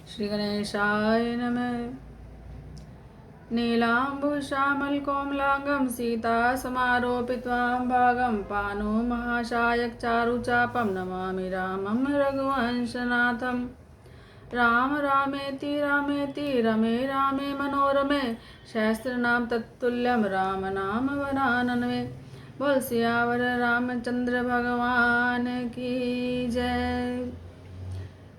श्री गणेशाय नमः। नीलाम्बुश्यामलकोमलाङ्गं सीतासमारोपित्वां भागं पाणो महाशायकचारुचापं नमामि रामं रघुवंशनाथं। राम रामेति रामेति रमे रामे मनोरमे सहस्रनाम तत्तुल्यं राम नाम वराननवे। बोल सियावर रामचंद्र भगवान की जय।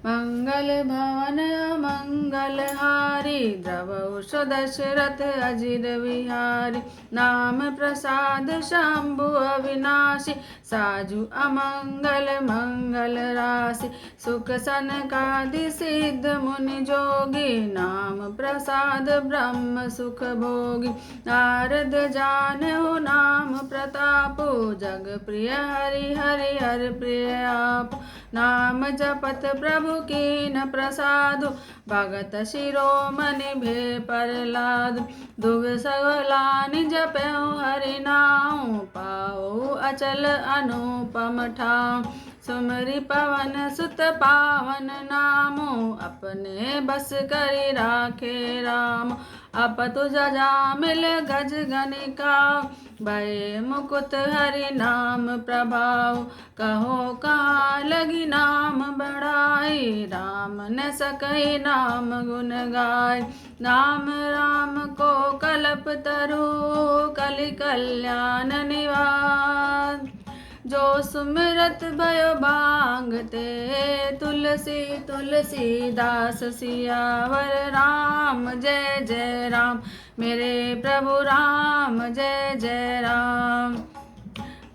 मंगल भवन मंगल हारी द्रवौ दशरथ अजिर विहारी। नाम प्रसाद शंभु अविनाशी साजु अमंगल मंगल राशि। सुख सनकादि सिद्ध मुनि जोगी नाम प्रसाद ब्रह्म सुख भोगी। नारद जानेहु नाम प्रतापु जग प्रिय हरि हरि हर प्रिय आप। नाम जपत प्रभु कीन प्रसादु भगत शिरोमणि भे प्रहलाद। दुग सगलानि जपउ हरि नाम पाओ अचल अनुपम ठाम। सुमरि पवन सुत पावन नामो अपने बस करि राखे राम। अपतु जजा मिल गज गनिका भय मुकुट हरि नाम प्रभाव। कहो कहाँ लगी नाम बढ़ाई राम न सकई नाम गुण गाय। नाम राम को कल्प तरु कलि कल्याण निवास। जो सुमिरत भयो भांगते तुलसी तुलसी दास सियावर राम जय जय राम। मेरे प्रभु राम जय जय राम।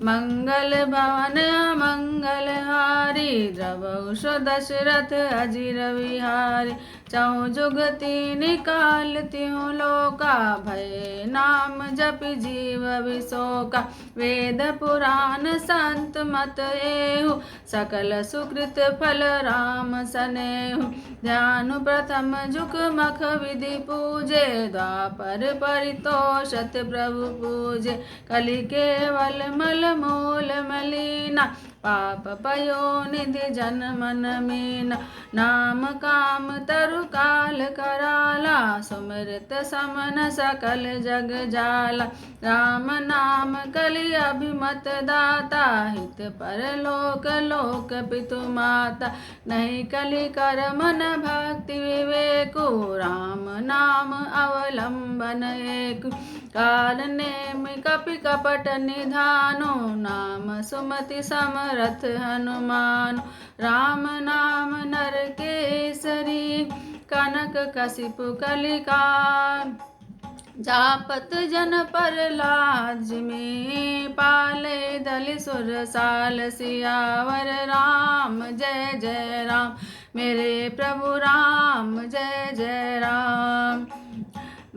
मंगल भवन मंगल हारी द्रवौ दशरथ अजिर विहारी। चहु जुग तीन काल तिहु लोका भय नाम जपि जीव विशोका। वेद पुराण संत मत एहु सकल सुकृत फल राम सनेहु। ध्यान प्रथम जुग मख विधि पूजे द्वापर परितोषत प्रभु पूजे। कलि केवल मल मूल मलिना पाप पयो निधि जन मन मीना। नाम काम तरु काल कराला सुमृत समन सकल जग जाला। राम नाम कलि अभिमत दाता हित परलोक लोक पितु माता। नहीं कलि कर मन भक्ति विवेकु राम नाम अवलंबन एक। काल नेमि कपि कपट निधानो नाम सुमति समरथ हनुमान। राम नाम नर केसरी कनक कसिपु कलिकाल। जापत जन पर लाज में पाले दलि सुरसाल। सियावर राम जय जय राम। मेरे प्रभु राम जय जय राम।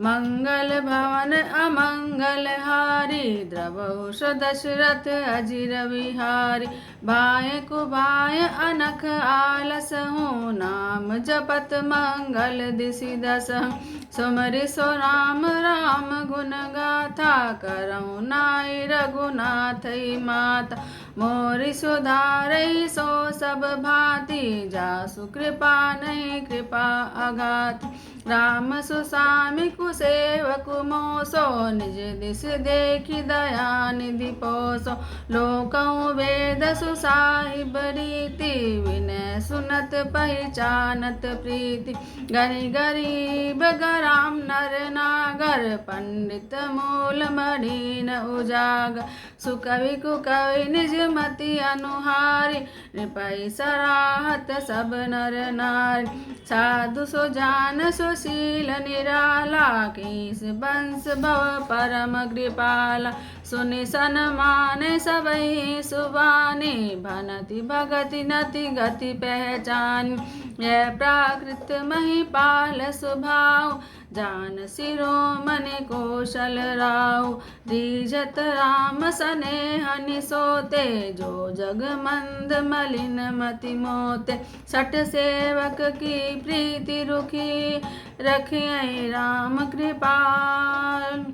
मंगल भवन अमंगल हारी द्रवौ दशरथ अजिर विहारी। भाय कुभाय अनख आलस हूँ नाम जपत मंगल दिसि दसहु। सुमरि सो राम राम गुण गाथा करहु नाई रघुनाथई माता। मोरि सुधारई सो सब भांति जासु कृपा नहीं कृपा अघात। राम सुसामि कुसेवकु मोसो निज दिस देखि दया निधि पोसो। लोकहु वेद सुसाहिब रीति विनय सुनत पहचानत प्रीति। गनि गरीब गराम नर नागर पंडित मूल मणिन उजागर। सुकवि कुकवि निज मति अनुहारी नृपति सराहत सब नर नारी। साधु सुजान सुशील निराला कीस बंस भव परम कृपाला। सुनि सन्मान सबहि सुबानी भनति भगति नति गति पहचान। यह प्राकृत महिपाल स्वभाव जान शिरोमणि कौशल राव। दीजत राम सनेह निसोते जो जग मंद मलिन मति मोते। सठ सेवक की प्रीति रुखी रखिए राम कृपाल।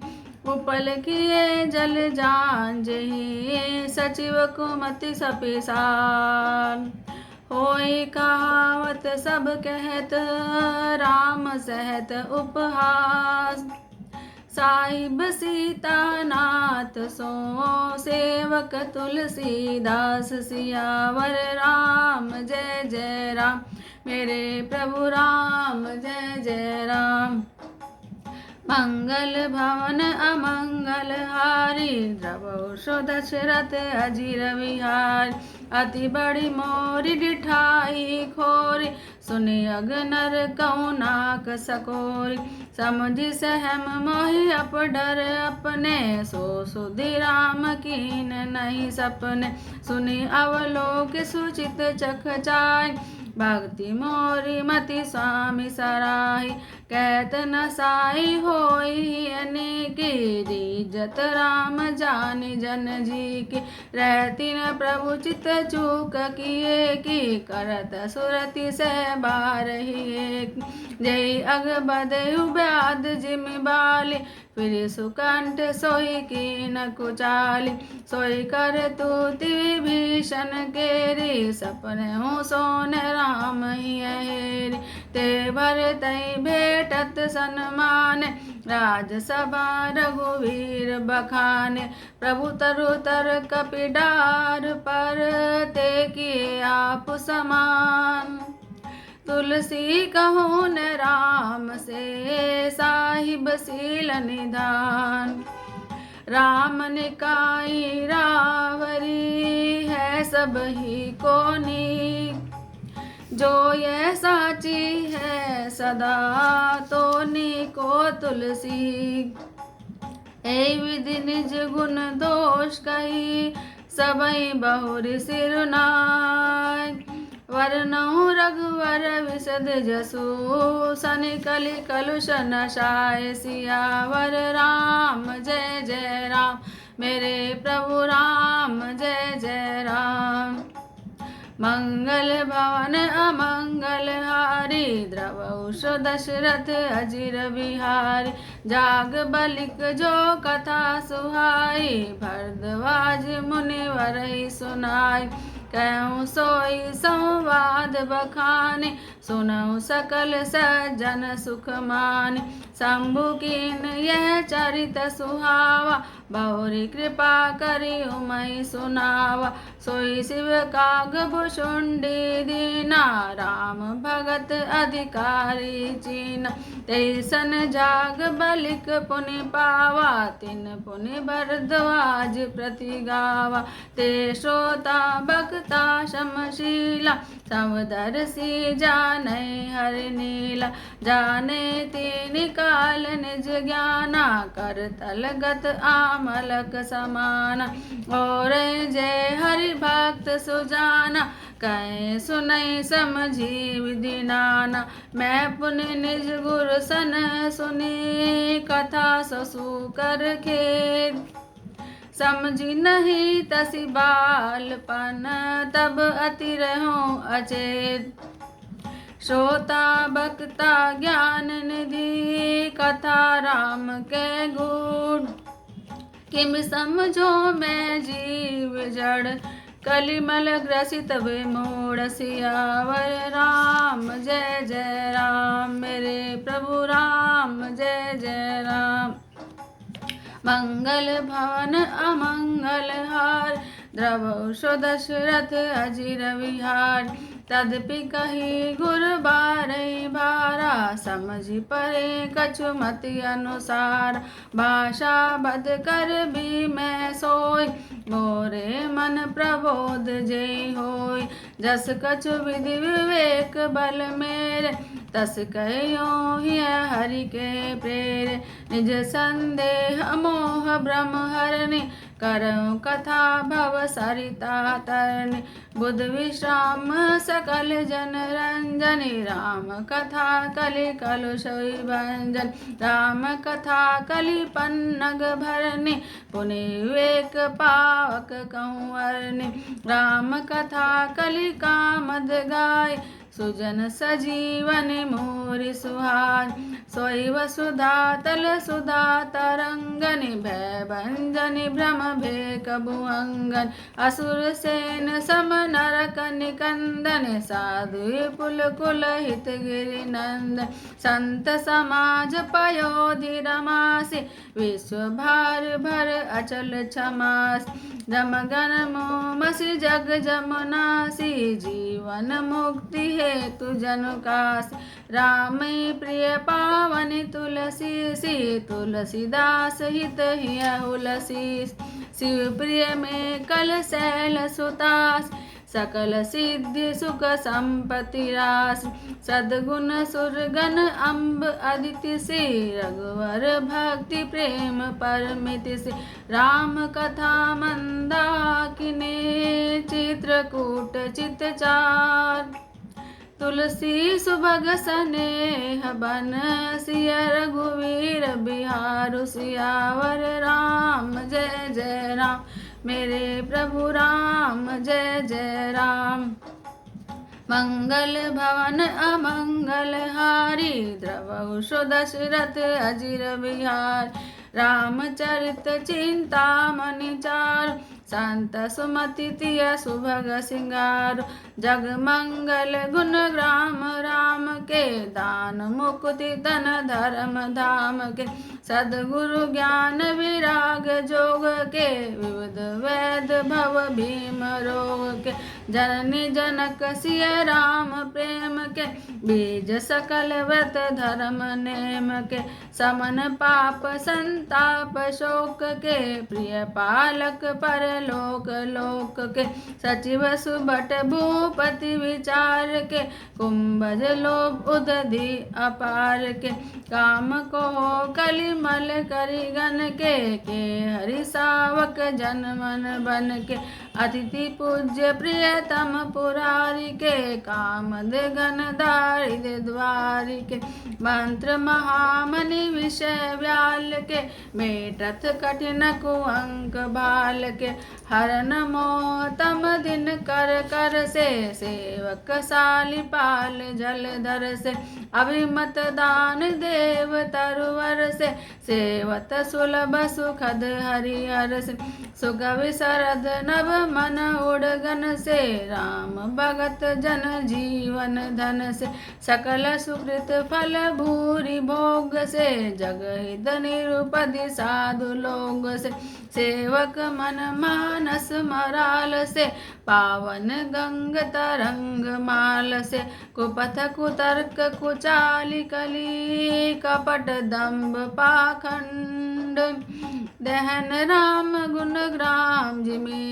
उपल किए जल जांजहि सचिव कुमति सपिसाल। होई कहावत सब कहत राम सहत उपहास। साहिब सीतानाथ सो सेवक तुलसीदास। सियावर राम जय जय राम मेरे प्रभु राम जय जय राम। मंगल भवन अमंगल हारी द्रवौ दशरथ अजीर विहार। अति बड़ी मोरी डिठाई खोरी सुनि अगनर कौ नाक सकोरी। समझि सहम मोहि अप डर अपने सो सुधि राम कीन नहीं सपने। सुनि अवलोक सुचित चखचाय भक्ति मोरी मति स्वामी सराही। कहत न साई होई अनेकी इज्जत राम जानि जन जी की। रहती न प्रभु चित चूक किए की करत सुरति से बारही एक। जय अग बदयु ब्याद जिम बाली फिर सुकंठ सोई कीन कुचाली। सोई कर तूति विभीषण केरी सपने हूँ सोन राम ही हेरी। ते भर तई भेटत सन्मान राजसभा रघुवीर बखाने। प्रभु तरु तर कपिडार पर ते किए आप समान। तुलसी कहूँ न राम से साहिब सील निधान। राम निकाई रावरी है सब ही को नीक। जो ये साची है सदा तो नीको तुलसी। ए विधि निज गुण दोष कही सबई बहुरी सिरुनाय। वरनहु रघुवर विशद जसु सनि कलि कलुष नशाय। सियावर राम जय जय राम मेरे प्रभु राम जय जय राम। मंगल भवन अमंगल हारी द्रवौ दशरथ अजीर विहारी। जाग बलिक जो कथा सुहाई भरद्वाज मुनिवर ही सुनाई। कहूँ सोई संवाद बखाने सुनऊँ सकल सज्जन सुख माने। शंभु कीन यह चरित सुहावा बहुरी कृपा करी उमई सुनावा। सोई शिव काग भुषुंडी दीना राम भगत अधिकारी चीना। तैसन जाग बलिक पुनि पावा तिन पुनि भरद्वाज प्रति गावा। ते श्रोता भक्ता समशीला समदर्शी जाने हरि नीला। जाने तीन काल निज ज्ञाना कर तलगत आमलक समाना। और जय हरि भक्त सुजाना कहे सुनई समझी विधि नाना। मैं पुनि निज गुरु सन सुनी कथा ससु कर खेद। समझी नहीं तसी बालपन तब अति रहूं अचेत। श्रोता भक्ता ज्ञान निधि कथा राम के गुण। किम समझो मैं जीव जड़ कलिमल ग्रसित विमूढ़। सियावर राम जय जय राम मेरे प्रभु राम जय जय राम। मंगल भवन अमंगल हार द्रवौ दशरथ अजीर विहार। तदपि कही गुर बारई भारा समझि परे कछु मति अनुसार। भाषा बद कर भी मैं सोई मोरे मन प्रबोध जेहि होय। जस कछु विधि विवेक बल मेरे तस कहियो ही हरि के प्रेरे। निज संदेह मोह भ्रम हरनि करऊँ कथा भव सरिता तरनि। बुध विश्राम सकल जन रंजनि राम कथा कलि कलुष भंजन। राम कथा कलि पन्नग भरनि पुनि विवेक पावक कहूँ अरनि। राम कथा कलि कामद गाय सुजन सजीवन मोरि सुहार। सोई वसुधा तल सुधा तरंगनि भय भंजनि भ्रम भेक भुअंगन। असुर सेन सम नरक निकंदन साधु पुल कुल हित गिरि नंदन। संत समाज पयोधि रमासि विश्व भार भर अचल क्षमास। जम गण मोमसि जग जमुनासि जीवन मुक्ति हेतु जनुकास। राम प्रिय पावनि तुलसी तुलसीदास हित हियहुलसी। शिव प्रिय में कल शैल सुतास सकल सिद्धि सुख संपत्ति रास। सद्गुण सुरगन अम्ब अदिति से रघुवर भक्ति प्रेम परमिति से। राम कथा मंदाकिनी चित्रकूट चितचार। तुलसी सुभग स्नेह बन सिय रघुवीर बिहारु सियावर राम जय जय राम। मेरे प्रभु राम जय जय राम। मंगल भवन अमंगल हारी द्रवहु दशरथ अजिर बिहार। रामचरित चिंतामणि चार संत सुमति तिय सुभग सिंगार। जग मंगल गुण ग्राम राम के दान मुक्ति धन धर्म धाम के। सद्गुरु ज्ञान विराग जोग के विविध वेद भव भीम रोग के। जननी जनक सिय राम प्रेम के बीज सकल व्रत धर्म नेम के। समन पाप संताप शोक के प्रिय पालक परलोक लोक के। सचिव सुबट भूपति विचार के कुंभज लोभ उदधि अपार के। काम को कलिमल करिगन के हरि सावक जन मन बन के। अतिथि पूज्य प्रियतम पुरारी के कामद गण दारिद्र द्वारी के। मंत्र महामनि विषय व्याल के मेटथ कठिन कुअंक बाल के। हरन मोतम दिन कर कर से सेवक साली पाल जलधर से। अभिमत दान देव तरुवर से सेवत सुलभ सुखद हरिहर से। सुगवि सरद नभ मन उड़गन से राम भगत जन जीवन धन से। सकल सुकृत फल भूरि भोग से जगहित निरुपधि साधु लोग से। सेवक मन मानस मराल से पावन गंग तरंग माल से। कुपथ कुतर्क कुचाली कली कपट दम्भ पाखंड। दहन राम गुण ग्राम जिमि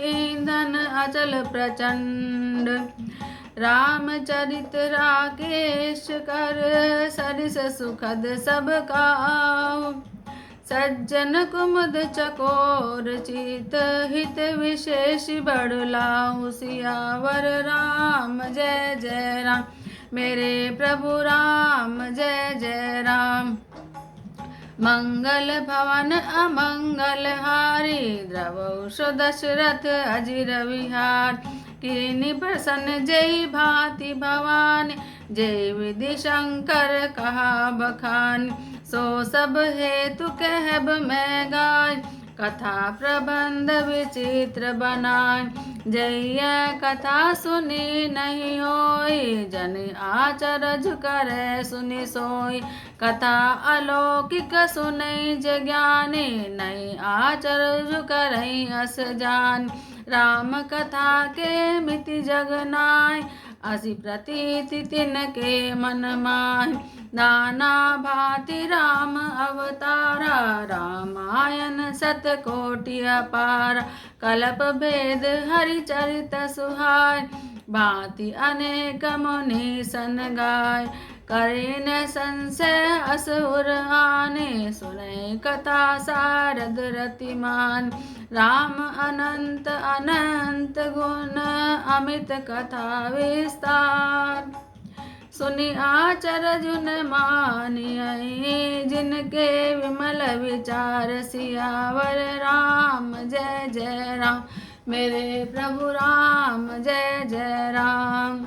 ईंधन अचल प्रचंड। रामचरित राकेश कर सरिस सुखद सब काहू। सज्जन कुमुद चकोर चित हित विशेष बड़लाहु सियावर राम जय जय राम। मेरे प्रभु राम जय जय राम। मंगल भवन अमंगल हारी द्रवहु दशरथ अजिर विहार। किनि प्रसन्न जय भांति भवानी जय विधि शंकर कहा बखानी। सो सब हेतु कहब मैं गाय कथा प्रबंध विचित्र बनाय। जय कथा सुनी नहीं होई जन आचरज करे सुनि सोई। कथा अलौकिक सुनई ज्ञानी नहीं आचरज करई अस जान। राम कथा के मिति जगनाय असी प्रतीति तिनके मन माय। नाना भांति राम अवतारा रामायण सतकोटि अपार। कल्प भेद हरिचरित सुहाय भांति अनेक मुनि सन गाय। करे न संशय असुर आने सुने कथा सारद रतिमान। राम अनंत अनंत गुण अमित कथा विस्तार। सुनि आचर जुन मानियहि जिनके विमल विचार। सियावर राम जय जय राम। मेरे प्रभु राम जय जय राम।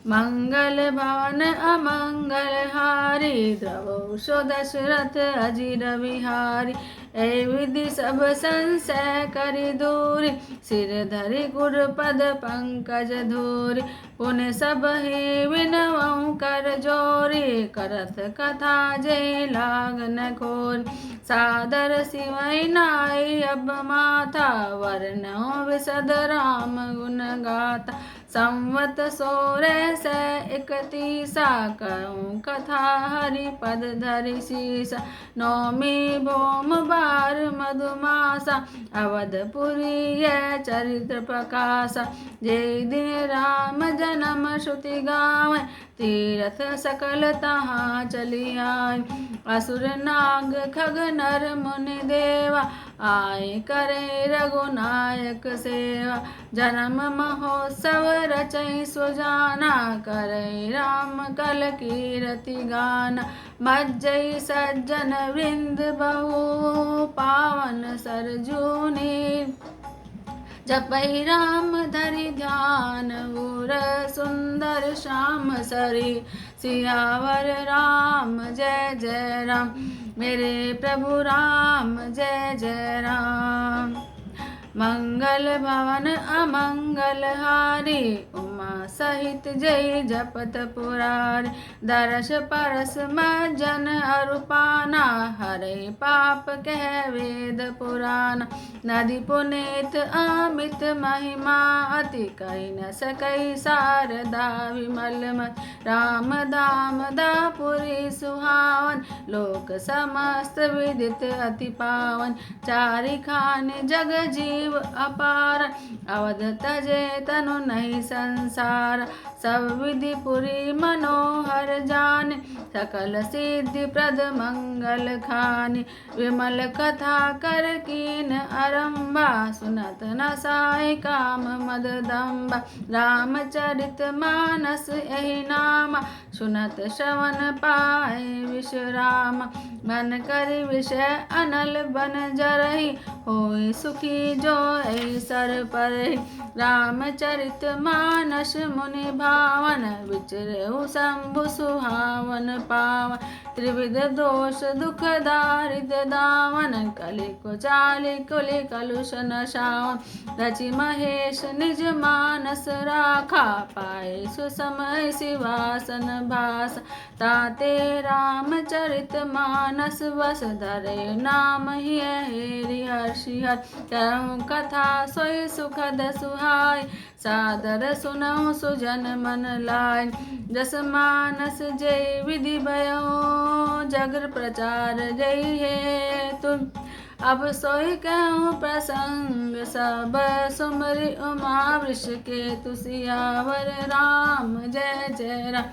मंगल भवन अमंगल हारी, द्रवो दशरथ अजिर बिहारी। ऐ विधि सब संशय करि दूरी, सिर धरि गुरुपद पंकज धूरी। पुण्य सब ही विनवऊँ कर जोरी, करत कथा जय लागन खोरी। सादर सिवै नाई अब माथा, वर्णो विशद राम गुण गाथा। संवत 1631 कहूँ कथा, हरि पद धरि शीसा। नौमी भौम बार मधुमासा, अवधपुरी यह चरित्र प्रकाशा। जे दिन राम जन्म श्रुति गावै, तीरथ सकल तहाँ चली आए। असुर नाग खग नर मुनि देवा, आए करे रघुनायक सेवा। जन्म महोत्सव रचै सुजाना, करे राम कल कीरति गाना। मज्जै सज्जन वृंद बहु, पावन सरजूनि। जपै राम धरि ध्यान, उर सुंदर श्याम सरी। सियावर राम जय जय राम, मेरे प्रभु राम जय जय राम। मंगल भवन अमंगल हारी, उमा सहित जय जपत पुरारी। दरस परस मज्जन अरुपाना, हरे पाप कह वेद पुराण। नदी पुनीत अमित महिमा, अति कहि न सकै शारदा विमल मति। राम धाम दापुरी सुहावन, लोक समस्त विदित अति पावन। चारिखान जग जीव अपार, अवध तजे तनु नहीं संसार। सब विधि पुरी मनोहर जाने, सकल सिद्धि प्रद मंगल खानि। विमल कथा कर कीन आरंभा, सुनत न साय काम मद दम्बा। रामचरित मानस यही नामा, सुनत श्रवण पाए विश्राम। मन करि विषय अनल बन जरहि, होय सुखी जो सर परहि। रामचरित मानस मुनि भावन, विचरहु शंभु सुहावन पावन। त्रिविध दोष दुख दारिद्र दावन, कलि कुचालि कुलि कलुष नशावन। रचि महेश निज मानस राखा, पाए सुसमय सिवासन भासा। ताते रामचरित मानस बस, धरे नाम हिय हेरि हर्षि हर। कहूँ कथा सोई सुखद सुहाई, सादर सुनऊँ सुजन मन लाय। जस मानस जय विधि भयो, जगर प्रचार जय हेतु। अब सोई कहूँ प्रसंग सब, सुमरि उमा वृषकेतु। सियावर राम जय जय राम,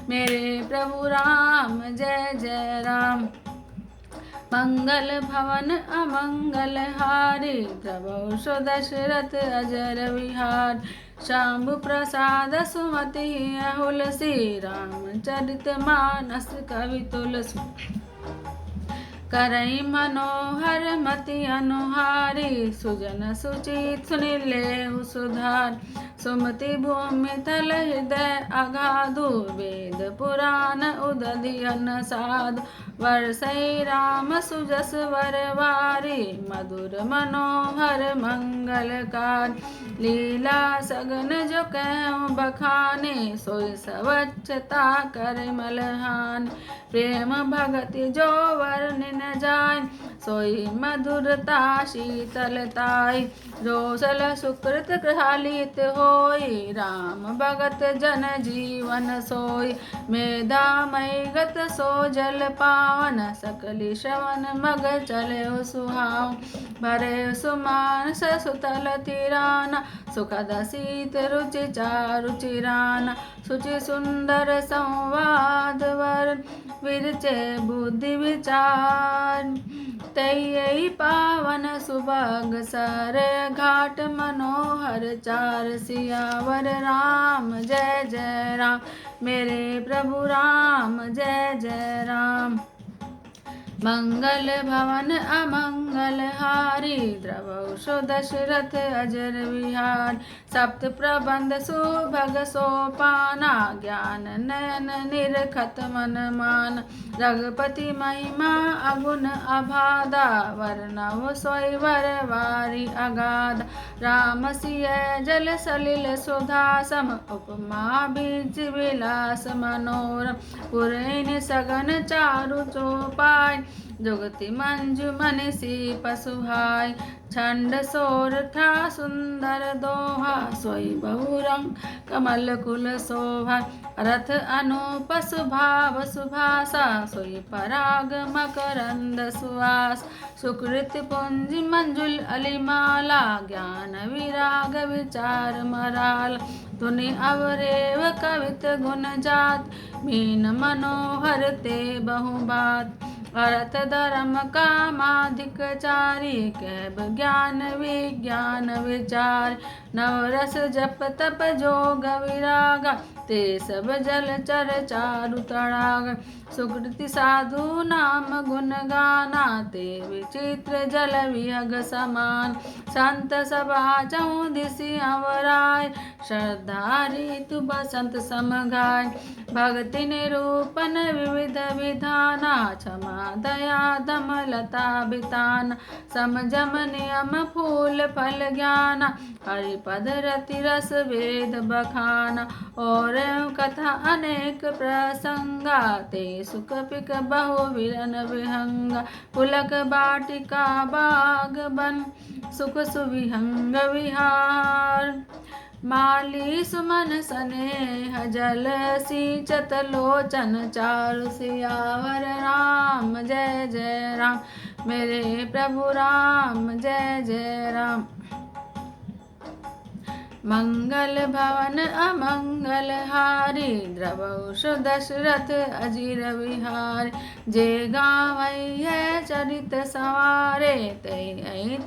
मेरे प्रभु राम जय जय राम। मंगल भवन अमंगल हारी, द्रवौ दशरथ अजर विहार। शंभु प्रसाद सुमति हुलसी, रामचरित मानस कवि तुलसी। करई मनोहर मति अनुहारी, सुजन सुचित सुनि लेहु सुधार। सुमति भूमि तल हृदय अगाधु, वेद पुराण उदधियन साधु। वर्षै राम सुजस वरवारी, मधुर मनोहर मंगलकारी। लीला सगन जो कहूँ बखाने, सोई सवच्छता कर मलहान। प्रेम भगति जो वर्णि न जाय, सोई मधुरता शीतलताई। रोसल सुकृत गृहालित होई, राम भगत जन जीवन सोई। मेधा मई गत सो जल पावन, सकली श्रवण मग चले सुहाव। भरे सुमान सुतल तिराना, सुखद शीत रुचि चारु चिराना। सुचि सुंदर संवाद वर, विरचे बुद्धि विचार। तैयई पावन सुभग सर, घाट मनोहर चार। सियावर राम जय जय राम, मेरे प्रभु राम जय जय राम। मंगल भवन अमंगल हारी द्रवौषो दशरथ अजर विहार सप्त प्रबंध सुभग सोपाना ज्ञान नयन निरखत मन मान रघुपति महिमा अगुण अभादा वर्णव स्वैवर वारी अगाध राम सिय जल सलिल सुधा सम उपमा बीज विलास मनोरम पुरैन सगन चारु चौपाय जुगति मंजु मनिषी पशुहाय छंद सोरठा सुंदर दोहा सोई बहुरंग कमल कुल शोभा रथ अनुप सुभाव सुभाषा सोई पराग मकरंद सुवास सुकृत पुंज मंजुल अलिमाला ज्ञान विराग विचार मराल धुनि अवरेव कवित गुण जात मीन मनोहर ते बहु बात अर्थ धर्म कामाधिक चारी कैब ज्ञान विज्ञान विचार नवरस जप तप जोग विरागा ते सब जल चर चारु तड़ाग सुकृति साधु नाम गुण गाना ते विचित्र जल विहग समान संत सभा चौदिसी अवराय श्रद्धारी तु बसंत समगाय भक्ति निरूपण विविध विधाना क्षमा दया दम लता बितान समझम नियम फूल फल ज्ञान हरिपद रति रस वेद बखाना और कथा अनेक प्रसंगा ते सुख पिक बहु विरन विहंगा पुलक बाटिका बाग बन सुख सुविहंग विहार माली सुमन स्नेह जल सिंचत लोचन चारु सियावर राम जय जय राम मेरे प्रभु राम जय जय राम मंगल भवन अमंगल हारी द्रवौषो दशरथ अजिर विहार जे गावै चरित सवारे ते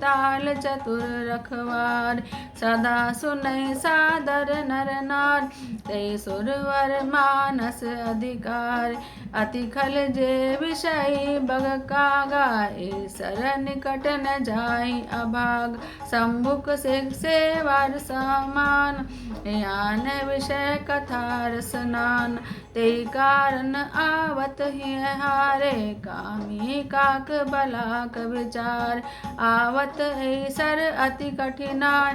ताल चतुर रखवार सदा सुनै सादर नर नार ते सुरवर मानस अधिकार अति खल जे विषय बग कागा सर निकट न जाई अभाग संभुक से वार समान यान विषय कथा रसनान ते कारण आवत ही हारे कामी काक बलाक विचार आवत सर अति कठिनाय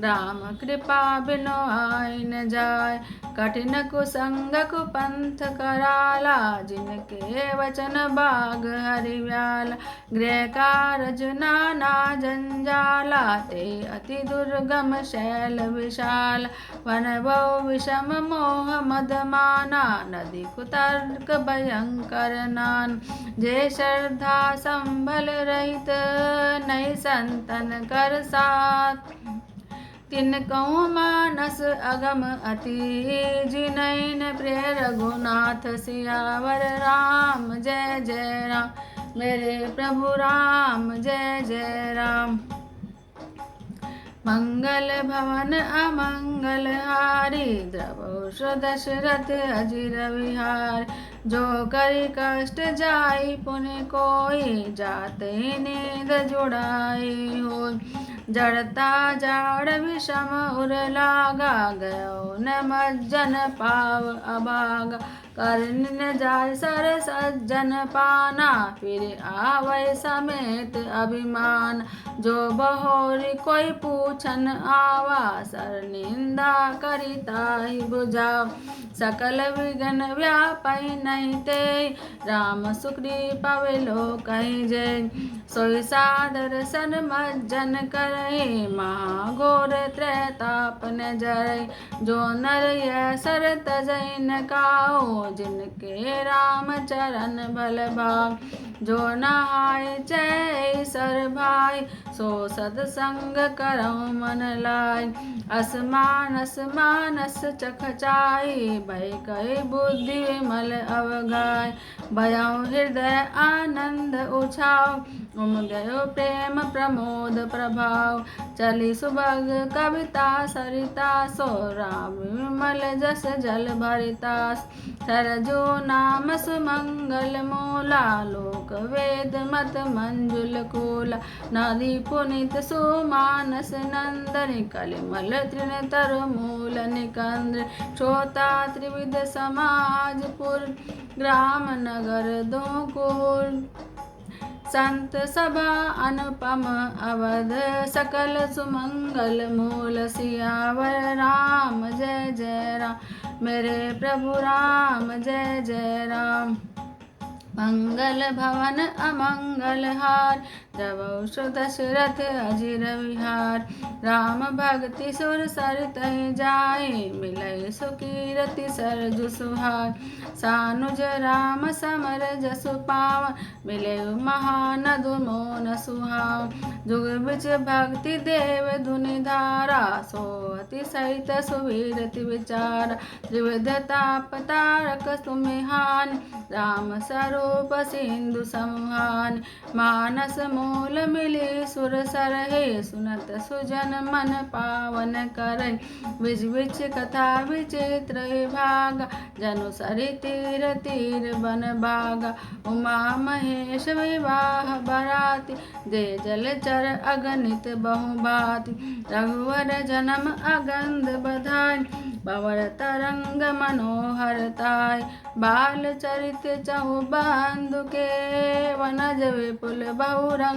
राम कृपा बिनो आय न जाय कठिन कुसंग कुपंथ कराला जिनके वचन बाग हरिव्याला गृह कारज नाना जंजाला ते अति दुर्गम शैल विशाल वन बहु विषम मोह मद माना नदी कुतर्क भयंकर नान जे श्रद्धा संभल रहित नहीं संतन कर साथ तिन कहूँ मानस अगम अति जिनैन प्रिय रघुनाथ सियावर राम जय जय राम मेरे प्रभु राम जय जय राम मंगल भवन अमंगल हारी द्रवौष दशरथ अजिर विहार जो करी कष्ट जाई पुण्य कोई जाते नींद जुड़ाई हो जड़ता जाड़ विषम उर लागा गयो न मज्जन पाव अभागा करण न जाय सर सज्जन पाना फिर आवै समेत अभिमान जो बहोरी कोई पूछन आवा सर निंदा करिता ही बुझाव सकल विघ्न व्यापै नहीं ते राम सुग्री पवेलो कहीं जय सोई सादर सन मज्जन करई महाघोर त्रैताप न जरई जो नर यह सर तजई न काओ जिनके राम चरण भल भाव जो नहाय जय सर भाई सो सत्संग करो मन लाय असमानस मानस चखचाई भय कई बुद्धि विमल अवगाय भयउ हृदय आनंद उछाव उम गयो प्रेम प्रमोद प्रभाव चली सुभग कविता सरिता सो राम विमल जस जल भरितास सरजो नाम सुमंगल मूला लोक लोक वेद मत मंजुल कोला नदी पुनित सुमानस नंदन कलिमल तृण तर मूल निकंद्र श्रोता त्रिविध समाजपुर ग्राम नगर दोकुल संत सभा अनुपम अवध सकल सुमंगल मूल सियावर राम जय जय राम मेरे प्रभु राम जय जय राम। मंगल भवन अमंगल हार द्रवौ दशरथ अजिर विहार राम भक्ति सुर सरित जाए मिलय सुकीरति सरजु सुहार सानुज राम समर जसु पावन मिले महानदु मोन सुहाव जुग बिच भक्ति देव धुनि धारा सोअति सहित सुवीरति विचार त्रिविध ताप तारक सुमिहान राम स्वरूप सिंधु समुहान मानस मूल मिली सुर सरहे सुनत सुजन मन पावन करे विज विच कथा विचित्र भाग जनु सरि तीर तीर बन भागा उमा महेश विवाह बराती दे जल चर अगणित बहुभाति रघुवर जन्म अगंध बधाई पवर तरंग मनोहरताय बाल चरित चहु बंधु के वनज विपुल बहुरंग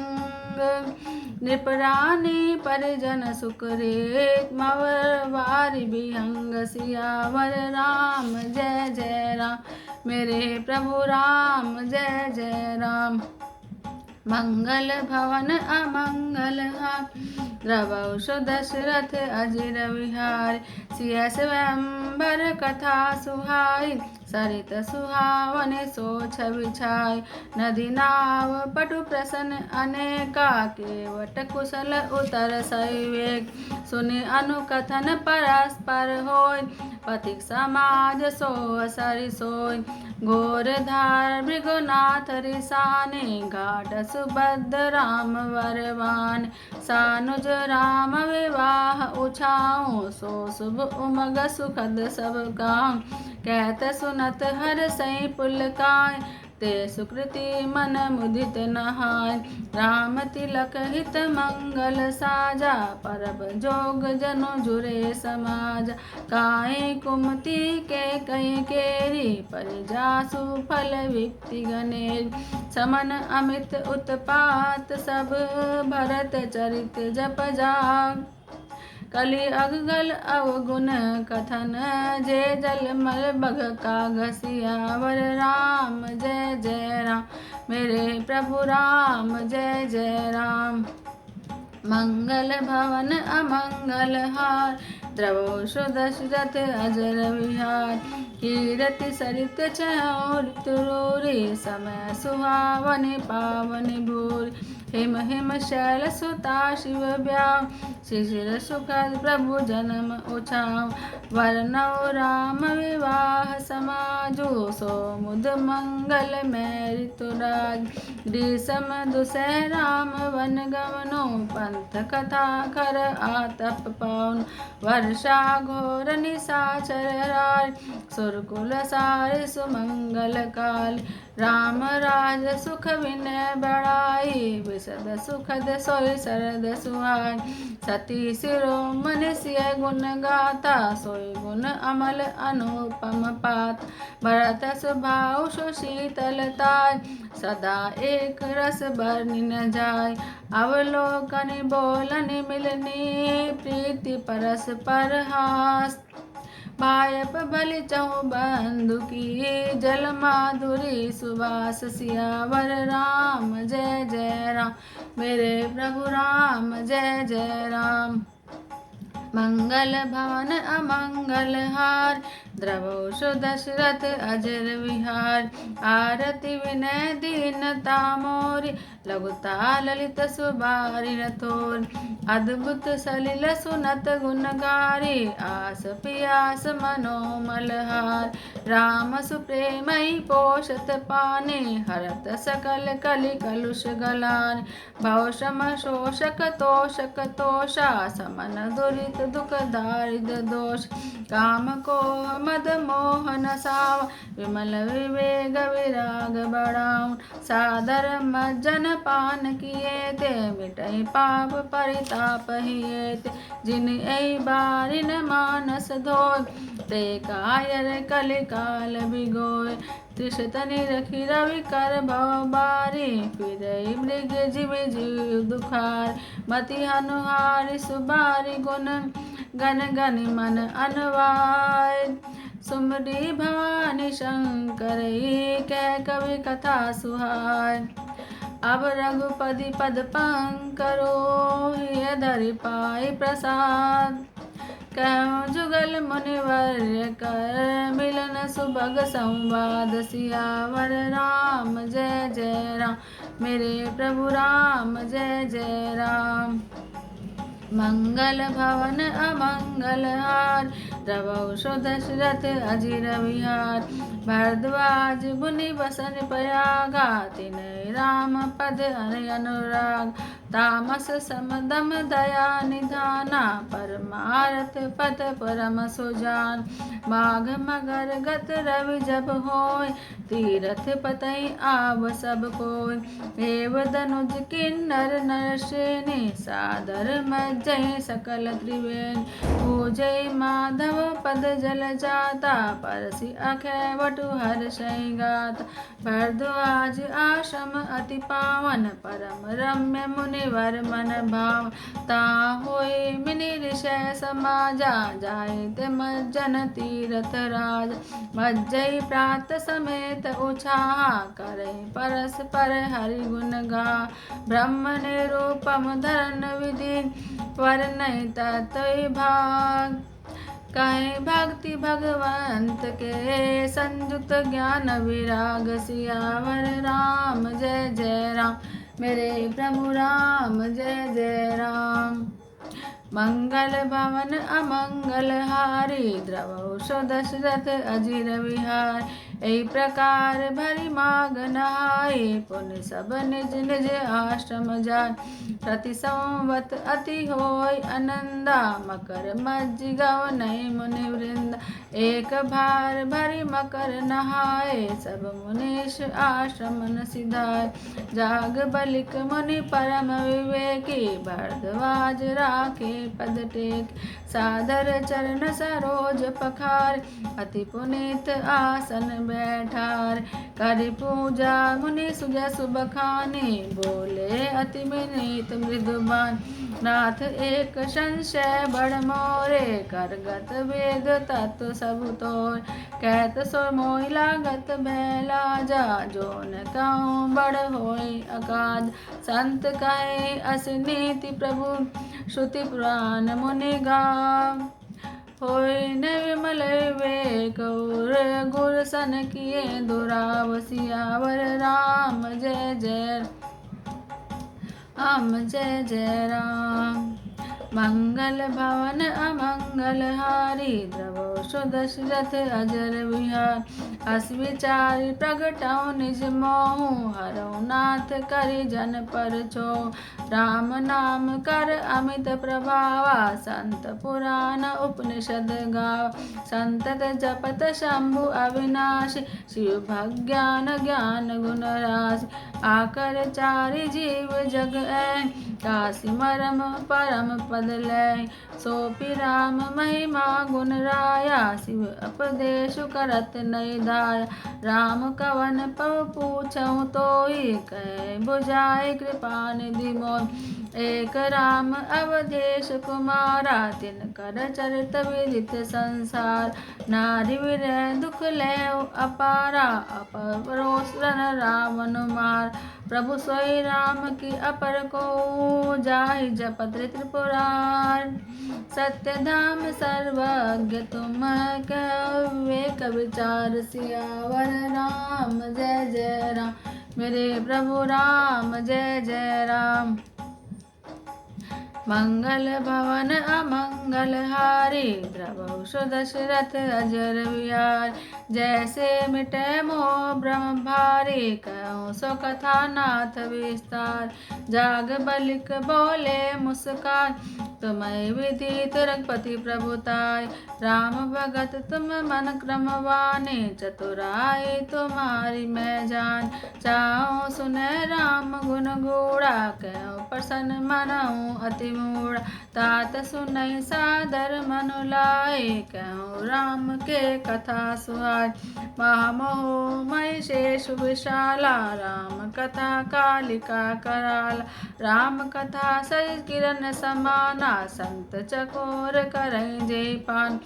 नृपरानी परिजन सुखरेत मवर वारि विहंग सियावर राम जय जय राम मेरे प्रभु राम जय जय राम। मंगल भवन अमंगल हार द्रवौ दशरथ अजिर विहार सिय स्वयंवर कथा सुहाई सरित सुहावन सोछ बिछाई नदी नाव पटु प्रसन्न अनेका केवट कुशल उतर सैवेक सुनि अनुकथन परस्पर होय पथिक समाज सो सरि सोय घोर धार भृगुनाथ रिसाने घाट सुभद्र राम वरवान सानुज राम विवाह उछाओ सो शुभ उमग सुखद सब काम कहत सुनत हर सई पुलकाय ते सुकृति मन मुदित नहाय राम तिलक हित मंगल साजा परब जोग जनु जुरे समाज काए कुमति के कई केरी परिजासु फल विक्ति गणेर समन अमित उत्पात सब भरत चरित जप जाग कलि अगल अवगुण कथन जे जल मल बग का घसियावर राम जय जय राम मेरे प्रभु राम जय जय राम। मंगल भवन अमंगल हार द्रवौ दशरथ अजर विहार कीरति सरित चौर तुरूरी समय सुहावनि पावनि भूरि हिम हिम शैल सुता शिव ब्याव शिशिर सुखद प्रभु जन्म उछाव वर्णव राम विवाह समाजो सो मुद मंगल में ऋतुराज ग्रीसम दुसह राम वन गमनो पंथ कथा कर आतप पावन वर्षा घोर निशाचर राय सुरकुल सारे सुमंगल काल राम राज सुख विनय बड़ाई विशद सुखद सोई शरद सुहाय सती शिरोमणि सिय गुण गाता सोई गुण अमल अनुपम पात भरत स्वभाव सुशीतलताय सदा एक रस बरनि न जाय अवलोकनि बोलनि मिलनी प्रीति परस पर हास भायप बलि चहु बंधु की जल माधुरी सुबास सियावर राम जय जय राम मेरे प्रभु राम जय जय राम। मंगल भवन अमंगल हार द्रवौ दशरथ अजर विहार आरती विनय दीनता मोरि लघुता ललित सुबारि थोर अद्भुत सलिल सुनत गुणगारी आस पियास मनोमल हार राम सुप्रेमई पोषत पाने हरत सकल कलि कलुष गलान भव श्रम शोषक तोषक तोषा समन दुरित दुख दारिद्र दोष काम को मद मोहन साव विमल विवेक विराग बढ़ाऊं सादर मज्जन पान किए ते मिटई पाप परिताप हिए ते जिन ऐ बारिन मानस धोय ते कायर कलिकाल बिगोय त्रिशतनि रखी रवि कर भव बारी फिर मृग जीव जीव दुखार मति हनुहारी सुबारी गुण गण गण मन अनवाय सुमरी भवानी शंकर कह कवि कथा सुहाय अब रघुपति पद पंकरो हिय धरि पाई प्रसाद कहूँ जुगल मुनिवर्य कर मिलन सुभग संवाद सियावर राम जय जय राम मेरे प्रभु राम जय जय राम मंगल भवन अमंगल हार रवौ दशरथ अजिर विहार भरद्वाज मुनि बसन प्रयागा तिनय राम पद अनुराग तामस समदम दया निधाना परमारथ पद परम सुजान माघ मगर गत रवि जब होय तीरथ पतई आव सब कोय देव धनुज किन्नर नरसेनी सादर मज्जय सकल त्रिवेणी पूजय माधव पद जल जाता परसि अखय वटु हर्षै गाता भरद्वाज आश्रम अति पावन परम रम्य मुनिवर मन भाव ताहोय मिनि ऋषय समाजा जायते मज्जन तीरथ राज मज्जय प्रात समेत उछाहा करे परस्पर हरि गुण गा ब्रह्म निरूपम धरन विधि वर्णय तत्व भाग कहे भक्ति भगवंत के संयुक्त ज्ञान विराग सियावर राम जय जय राम मेरे प्रभु राम जय जय राम मंगल भवन अमंगल हारी द्रवौ दशरथ अजिर विहार एहि प्रकार भरी माग नहाए पुण्य सब निज निज आश्रम जाय प्रति संवत अति होय आनंदा मकर मज्जि गवनै मुनि वृंद एक भार भरी मकर नहाए सब मुनीश आश्रम न सिधाय जाग बलिक मुनि परम विवेकी भरद्वाज राखे पद टेक सादर चरण सरोज पखार अति पुनीत आसन बैठार करि पूजा मुनि सुजय सुबखानी बोले अति विनीत मृदुबान नाथ एक संशय बड़ मोरे करगत वेद तत्व सब तोर कहत सो मोहि लागत भैला जा जो न कहूँ बड़ होय अकाज संत कहे अस नीति प्रभु श्रुति पुराण मुनि गाव होय न विमल विवेक गुर सन किए दुराव सियावर राम जय जय राम जय जय राम मंगल भवन अमंगल हारी द्रवौ दशरथ अजर विहार अस विचारि प्रगटौ निज मोहु हरौ नाथ करि जन पर छो राम नाम कर अमित प्रभावा संत पुराण उपनिषद गाव संतत जपत शंभु अविनाशी शिव भज्ञान ज्ञान गुण राशि आकर चारि जीव जग ऐ काशी मरम परम पद लय सोपि राम महिमा गुण राया शिव उपदेश करत नहीं दाया राम कवन पव पूछऊँ तोई कह बुझाए कृपा निधि मोय एक राम अवधेश कुमारा तिनकर चरित विदित संसार नारी विरह दुख लय अपारा अपरोस रावण मार प्रभु सोई राम की अपर को जाहि जपत त्रिपुरार सत्य धाम सर्वज्ञ तुम विवेक विचार सियावर राम जय जय राम मेरे प्रभु राम जय जय राम मंगल भवन अमंगल हारी द्रवौ दशरथ अजर विहार जैसे मिटे मोह ब्रह्म भारी कहूँ सो कथा नाथ विस्तार जाग बलिक बोले मुस्कान तुम्हें विदित रघुपति प्रभुताय। राम भगत तुम मन क्रम वाने, चतुराई तुम्हारी मैं जान। चाहूँ सुने राम गुण गूढ़ा, कहूँ प्रसन्न मनऊँ अति मूढ़ा। तात सुनई सादर मनु लाए, कहूँ राम के कथा सुहाय। महामोह मय शेष विशाला, राम कथा कालिका कराला। राम कथा सही किरण समाना, संत चकोर करई जय पान।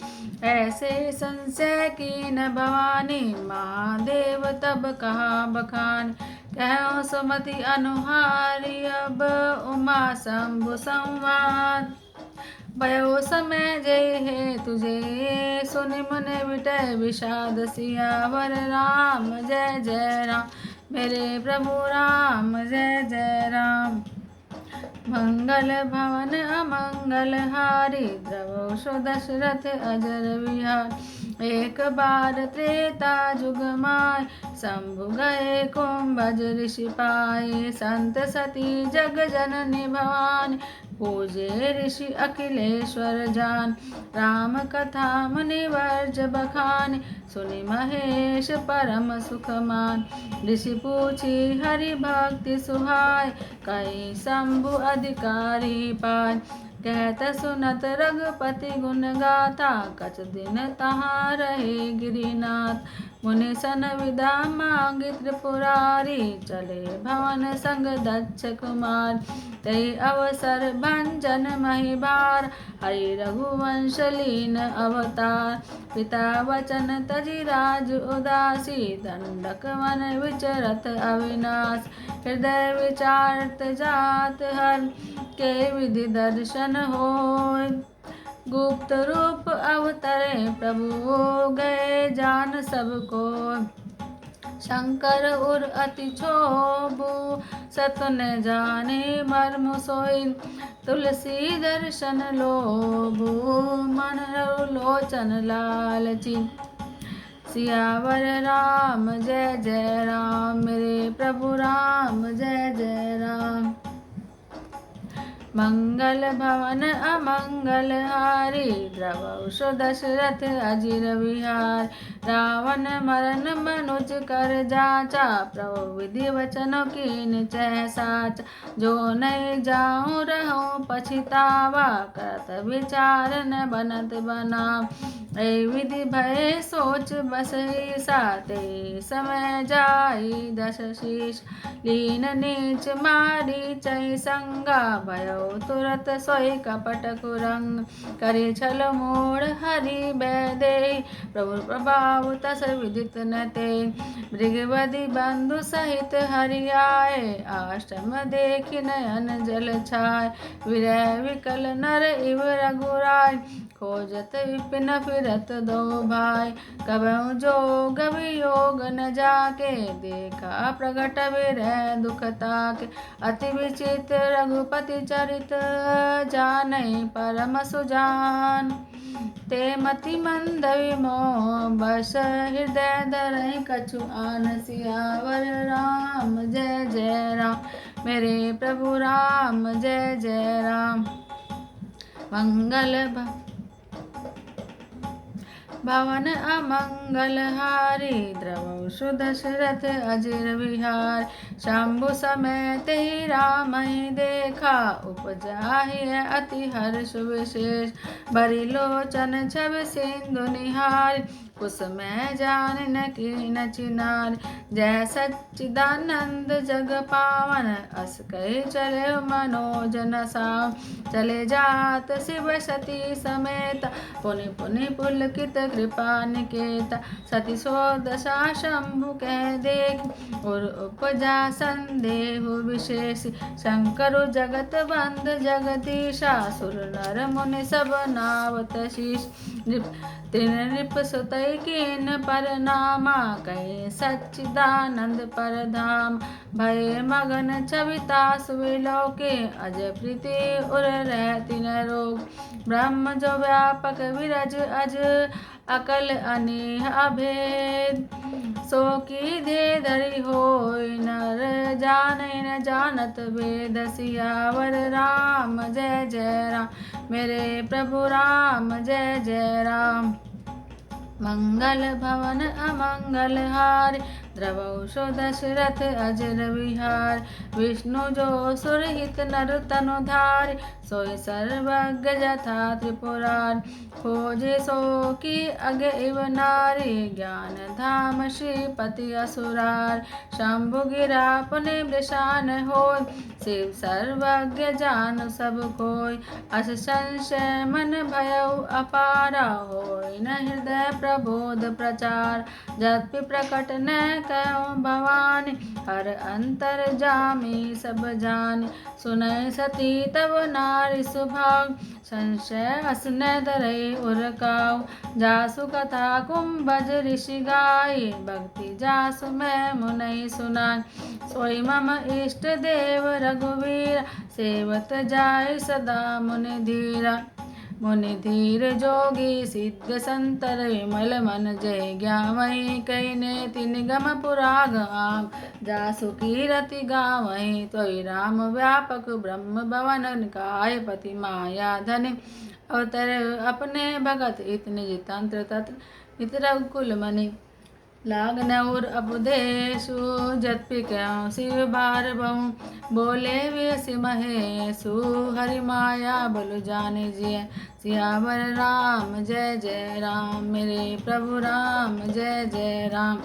ऐसे संशय कीन भवानी, महादेव तब कहा बखान। कहूँ सुमति अनुहारी, अब उमा शंभु संवाद। भयो समय जय है तुझे, सुनि मुनि विटय विषाद। सियावर राम जय जय राम, मेरे प्रभु राम जय जय राम। मंगल भवन अमंगल हारी, द्रवहु दशरथ अजर विहार। एक बार त्रेता जुग माय, शंभु गए कुंभज ऋषि पाए। संत सती जग जननी भवानी, पूजे ऋषि अखिलेश्वर जान। राम कथा मुनिवर्ज बखानी, सुनि महेश परम सुख मान। ऋषि पूछी हरि भक्ति सुहाय, कई शंभु अधिकारी पाय। कहत सुनत रघुपति गुण गाथा, कछ दिन तहाँ रहे गिरिनाथ। मुनि सन विदा मांगी त्रिपुरारी, चले भवन संग दक्ष कुमार। तई अवसर भंजन मही भार, हरि रघुवंश लीन अवतार। पिता वचन तजि राज उदासी, दंडक वन विचरत अविनाश। हृदय विचारत जात हर, के विधि दर्शन होय। गुप्त रूप अवतरे प्रभु, गए जान सबको। शंकर उर अति क्षोभु, सतन जाने मर्म सोई। तुलसी दर्शन लोभु, मन लोचन लालची। सियावर राम जय जय राम, मेरे प्रभु राम जय जय राम। मंगल भवन अमंगल हारी, द्रवहु दशरथ अजिर विहार। रावण मरन मनुज कर जाचा, प्रभु विधि वचन कीन चह साचा। जो नहीं जाऊँ रहूँ पछितावा, करत विचार न बनत बनाव। ऐ विधि भय सोच बसहि साते, समय जाई दश शीश। लीन नीच मारी चै संगा, भयो तुरत सोई कपट कुरंग। करे छल मोड़ हरि बैदे, प्रभु प्रभाव तस विदित न ते। मृगवधि बंधु सहित हरि आए, आश्रम देखि नयन जल छाय। विरह विकल नर इव रघुराय, खोजत विपिन फिरत दो भाई। कबहु जोग वियोग न जाके, देखा प्रगट विरह दुख ताके। अति विचित्र रघुपति चरित, जानई परम सुजान। ते मति मंद विमोह बस, हृदय धरई कछु आन। सियावर राम जय जय राम, मेरे प्रभु राम जय जय राम। मंगल भवन अमंगल हारी, द्रवहु दशरथ अजिर विहार। शंभु समेत ही राम ही देखा, उपजाहि अति हर्ष विशेष। बरि लोचन छवि सिंधु निहारी, कुसुमय जान न कीन चिनार। जय सच्चिदानंद जग पावन, अस कहि चले मनोजन साव। चले जात शिव सती समेत, पुनि पुनि पुलकित कृपा निकेता। सती सो दशा शंभु कह देख, और उपजा संदेह विशेष। शंकर जगत बंद जगदीशा, सुर नर मुनि सब नावत शीश। नृप सुतई कीन परनामा, कहे सच्चिदानंद परधाम। भय मगन छविता सुविलोके, अज प्रीति उर रहति न रोग। ब्रह्म जो व्यापक विरज अज, अकल अनेह अभेद। सो की दे धरि होय नर जाने न जानत वेद। सियावर राम जय जय राम, मेरे प्रभु राम जय जय राम। मंगल भवन अमंगल हारी, द्रवौषो दशरथ अजर विहार। विष्णु जो सुरहित नर तनु धारी, सोई सर्वज्ञ जथा त्रिपुरारी। खोजे सो की अगे इव नारी, ज्ञान धाम श्रीपति असुरार। शंभु गिरा पुनि वृषान होय, शिव सर्वज्ञ जान सब कोय। अस संशय मन भयउ अपारा, होय न हृदय प्रबोध प्रचार। जपि प्रकट न कहो भवानी, हर अंतर जामी सब जानी। सुनय सती तब नारी सुभाग, संशय अस न धरई उर काऊ। जासु कथा कुंभज ऋषि गाई, भक्ति जासु मैं मुनई सुनाई। सोई मम इष्ट देव रघुवीर, सेवत जाय सदा मुनि धीरा। मुनि धीर जोगी सिद्ध संतर, विमल मन जय ज्ञावहि। कई नेति निगम पुराग आग, जासु कीरति गावहि। त्वयि राम व्यापक ब्रह्म भवन, निकाय पति माया धनि। अवतर अपने भगत इत निज तंत्र तत्र, इत रघुकुल मनि। लागन उर अपदेशु, जपि क्यों शिव बार बहु। बोले वियसि महेशु, हरि माया बल जाने जिय। सियावर राम जय जय राम, मेरे प्रभु राम जय जय राम।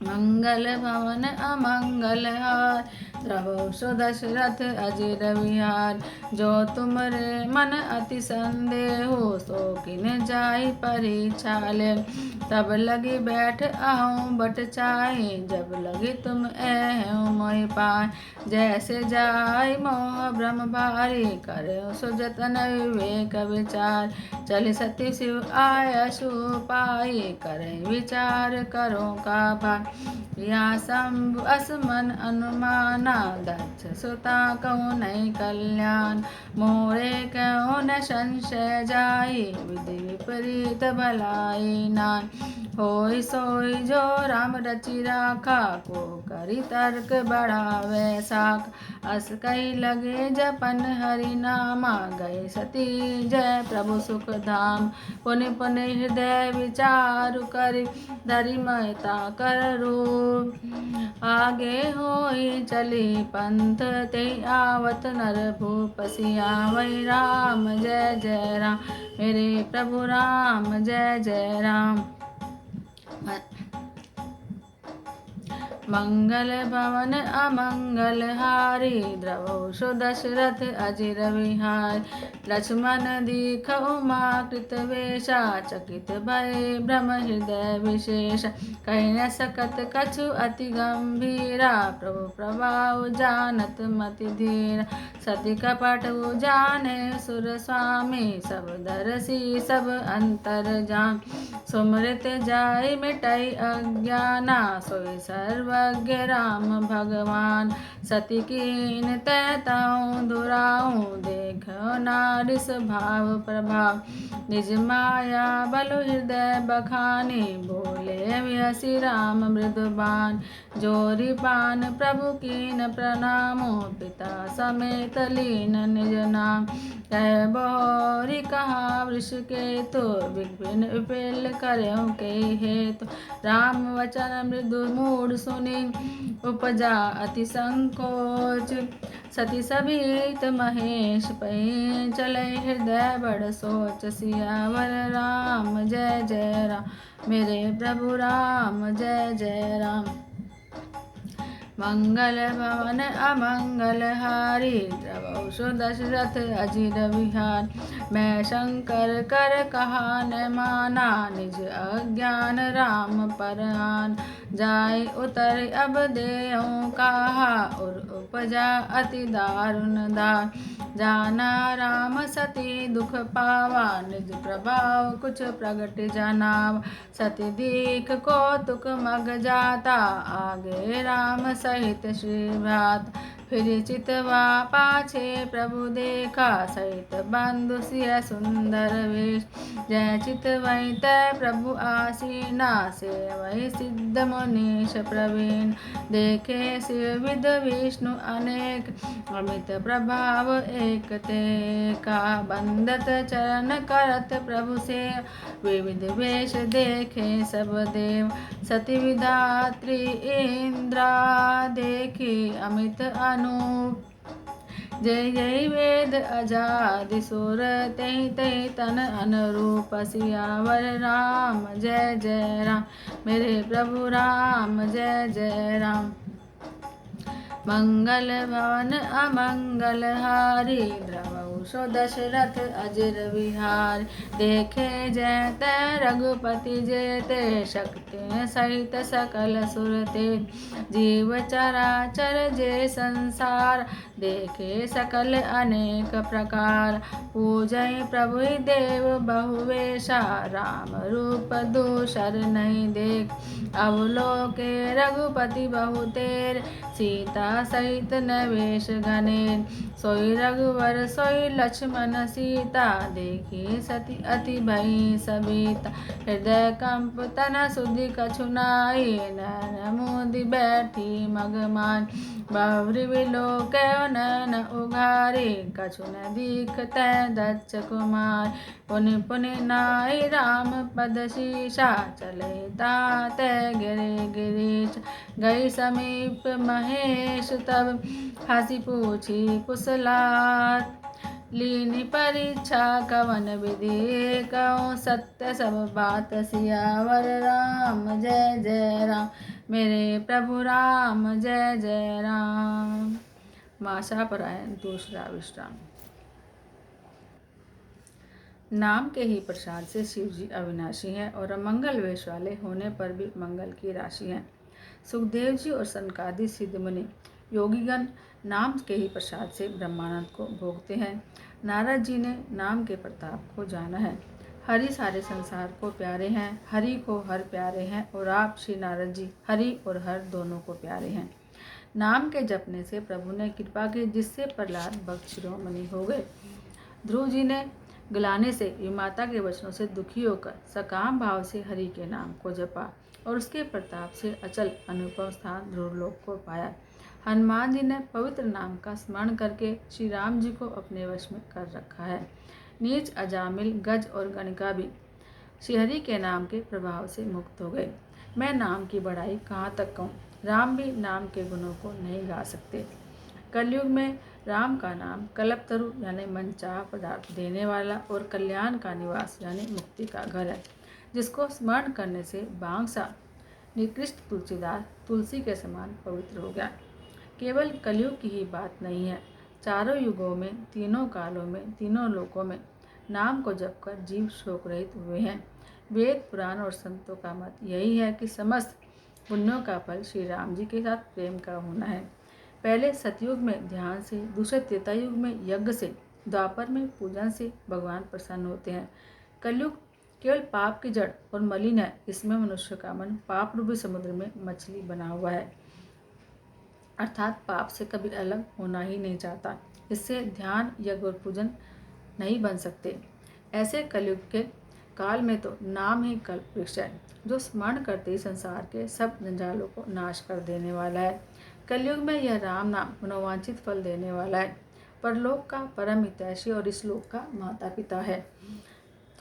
मंगल भवन अमंगल हार, द्रवौषो दशरथ अजर विहार। जो तुमरे मन अति संदेहु, सो किन जाई परीक्षाले। तब लगी बैठ आहूँ बट चाहे, जब लगी तुम ऐहूँ मोहि पाए। जैसे जाय मोह ब्रह्म भारी, करो सो जतन विवेक विचार। चल सती शिव आयसु पाई, करें विचार करो का भाई। या शंभु असमन अनुमाना, दक्ष सुता कहूँ नहीं कल्याण। मोरे कहूँ न संशय जाई, विधि विपरीत भलाई नान। होय सोई जो राम रचि राखा, को करी तर्क बढ़ावे साख। अस कई लगे जपन हरि नामा, गए सती जय प्रभु सुख धाम। पुनि पुनि हृदय विचारु करि, धरि महता कर रूप। आगे होई चली पंथ, ते आवत नर भूप। सियावै राम जय जय राम, मेरे प्रभु राम जय जय राम। मंगल भवन अमंगल हारी, द्रवौषो दशरथ अजर विहार। लक्ष्मण दीख उमा कृत वेशा, चकित भय ब्रह्म हृदय विशेष। कहि न सकत कछु अति गंभीरा, प्रभु प्रभाव जानत मति धीरा। सती कपट जाने सुर स्वामी, सब दरसी सब अंतर जान। सुमृत जाय मिटई अज्ञाना, सोई सर्वज्ञ राम भगवान। सती कीन तैताऊँ दुराऊँ, देखो नारी स्वभाव प्रभाव। निज माया बल हृदय बखानी, बोले विहसी राम मृदुबान। जोरी पान प्रभु कीन प्रणामो, पिता समेत लीन निज नाम। कह बहुरी कहा वृषकेतु, विपिन विपिल करहु के हेतु। राम वचन मृदु मूढ़ सुनि, उपजा अति संकोच। सती सभीत महेश पै, चलै हृदय बड़ सोच। सियावर राम जय जय राम, मेरे प्रभु राम जय जय राम। मंगल भवन अमंगल हारी, द्रवौषो दशरथ अजर विहार। मैं शंकर कर कहा न माना, निज अज्ञान राम परआन। जाय उतर अब देहूँ कहा, उर उपजा अति दारुण दार। जाना राम सती दुख पावा, निज प्रभाव कुछ प्रगट जनावा। सती दीख कौतुक मग जाता, आगे राम सहित श्री भ्राता। फिर चितवा पाछे प्रभु देखा, सहित बंधु सिय सुंदर वेश। जय चितवई तय प्रभु आसीना, सेवई सिद्ध मुनीश प्रवीण। देखे शिव विद विष्णु अनेक, अमित प्रभाव एक ते का। बंदत चरण करत प्रभु से, विविध वेश देखे सब देव। सती विधात्री इंद्रा, देखी अमित अनूप। जय जय वेद अजादि सुर, तै तै तन अनुरूप। सियावर राम जय जय राम, मेरे प्रभु राम जय जय राम। मंगल भवन अमंगल हारी, द्रवहु दशरथ अजर विहार। देखे जयते रघुपति जेते, शक्ति सहित सकल सुरते। जीव चराचर जे संसार, देखे सकल अनेक प्रकार। पूजय प्रभु देव बहुवेशा, राम रूप दूसर नहीं देख। अवलोके रघुपति बहुतेर, सीता सहित नवेश घनेर। सोई रघुवर सोई लक्ष्मण सीता, देखी सती अति भई सबिता। हृदय कंप तना सुधि कछु नाई, नैन मुदि बैठी मगमान। बहुरी विलोके नैन उघारे, कछु न दिखतै दक्ष कुमार। पुनि पुनि नाई राम पद शीशा, चले ताते गिरे गिरीश। गई समीप महेश तब, हंसी पूछी कुशलात। लीनी परीक्षा कवन विधि, कहूँ सत्य सब बात। सियावर राम जय जय राम, मेरे प्रभु राम जय जय राम। माशापरायण दूसरा विश्राम। नाम के ही प्रसाद से शिव जी अविनाशी हैं और अमंगल वेश वाले होने पर भी मंगल की राशि हैं। सुखदेव जी और सनकादि सिद्ध मुनि योगीगण नाम के ही प्रसाद से ब्रह्मानंद को भोगते हैं। नारद जी ने नाम के प्रताप को जाना है। हरि सारे संसार को प्यारे हैं, हरि को हर प्यारे हैं, और आप श्री नारद जी हरि और हर दोनों को प्यारे हैं। नाम के जपने से प्रभु ने कृपा की, जिससे प्रहलाद भक्त शिरोमणि हो गए। ध्रुव जी ने गलाने से विमाता के वचनों से दुखी होकर सकाम भाव से हरि के नाम को जपा और उसके प्रताप से अचल अनुपम स्थान ध्रुवलोक को पाया। हनुमान जी ने पवित्र नाम का स्मरण करके श्री राम जी को अपने वश में कर रखा है। नीच अजामिल गज और गणिका भी श्रीहरि के नाम के प्रभाव से मुक्त हो गए। मैं नाम की बढ़ाई कहाँ तक कहूँ, राम भी नाम के गुणों को नहीं गा सकते। कलयुग में राम का नाम कल्पतरु यानी मनचाहा पदार्थ देने वाला और कल्याण का निवास यानी मुक्ति का घर है, जिसको स्मरण करने से बांगसा निकृष्ट तुलसीदार तुलसी के समान पवित्र हो गया। केवल कलयुग की ही बात नहीं है, चारों युगों में, तीनों कालों में, तीनों लोकों में नाम को जपकर जीव शोक रहित हुए हैं। वेद पुराण और संतों का मत यही है कि समस्त पुण्यों का फल श्री राम जी के साथ प्रेम का होना है। पहले सतयुग में ध्यान से, दूसरे त्रेता युग में यज्ञ से, द्वापर में पूजन से भगवान प्रसन्न होते हैं। कलयुग केवल पाप की जड़ और मलिन है, इसमें मनुष्य का मन पाप रूपी समुद्र में मछली बना हुआ है, अर्थात पाप से कभी अलग होना ही नहीं चाहता। इससे ध्यान, यज्ञ और पूजन नहीं बन सकते। ऐसे कलयुग के काल में तो नाम ही कल्प वृक्ष है, जो स्मरण करते ही संसार के सब जंजालों को नाश कर देने वाला है। कलयुग में यह राम नाम मनोवांछित फल देने वाला है। परलोक का परम हितैषी और इस लोक का माता पिता है,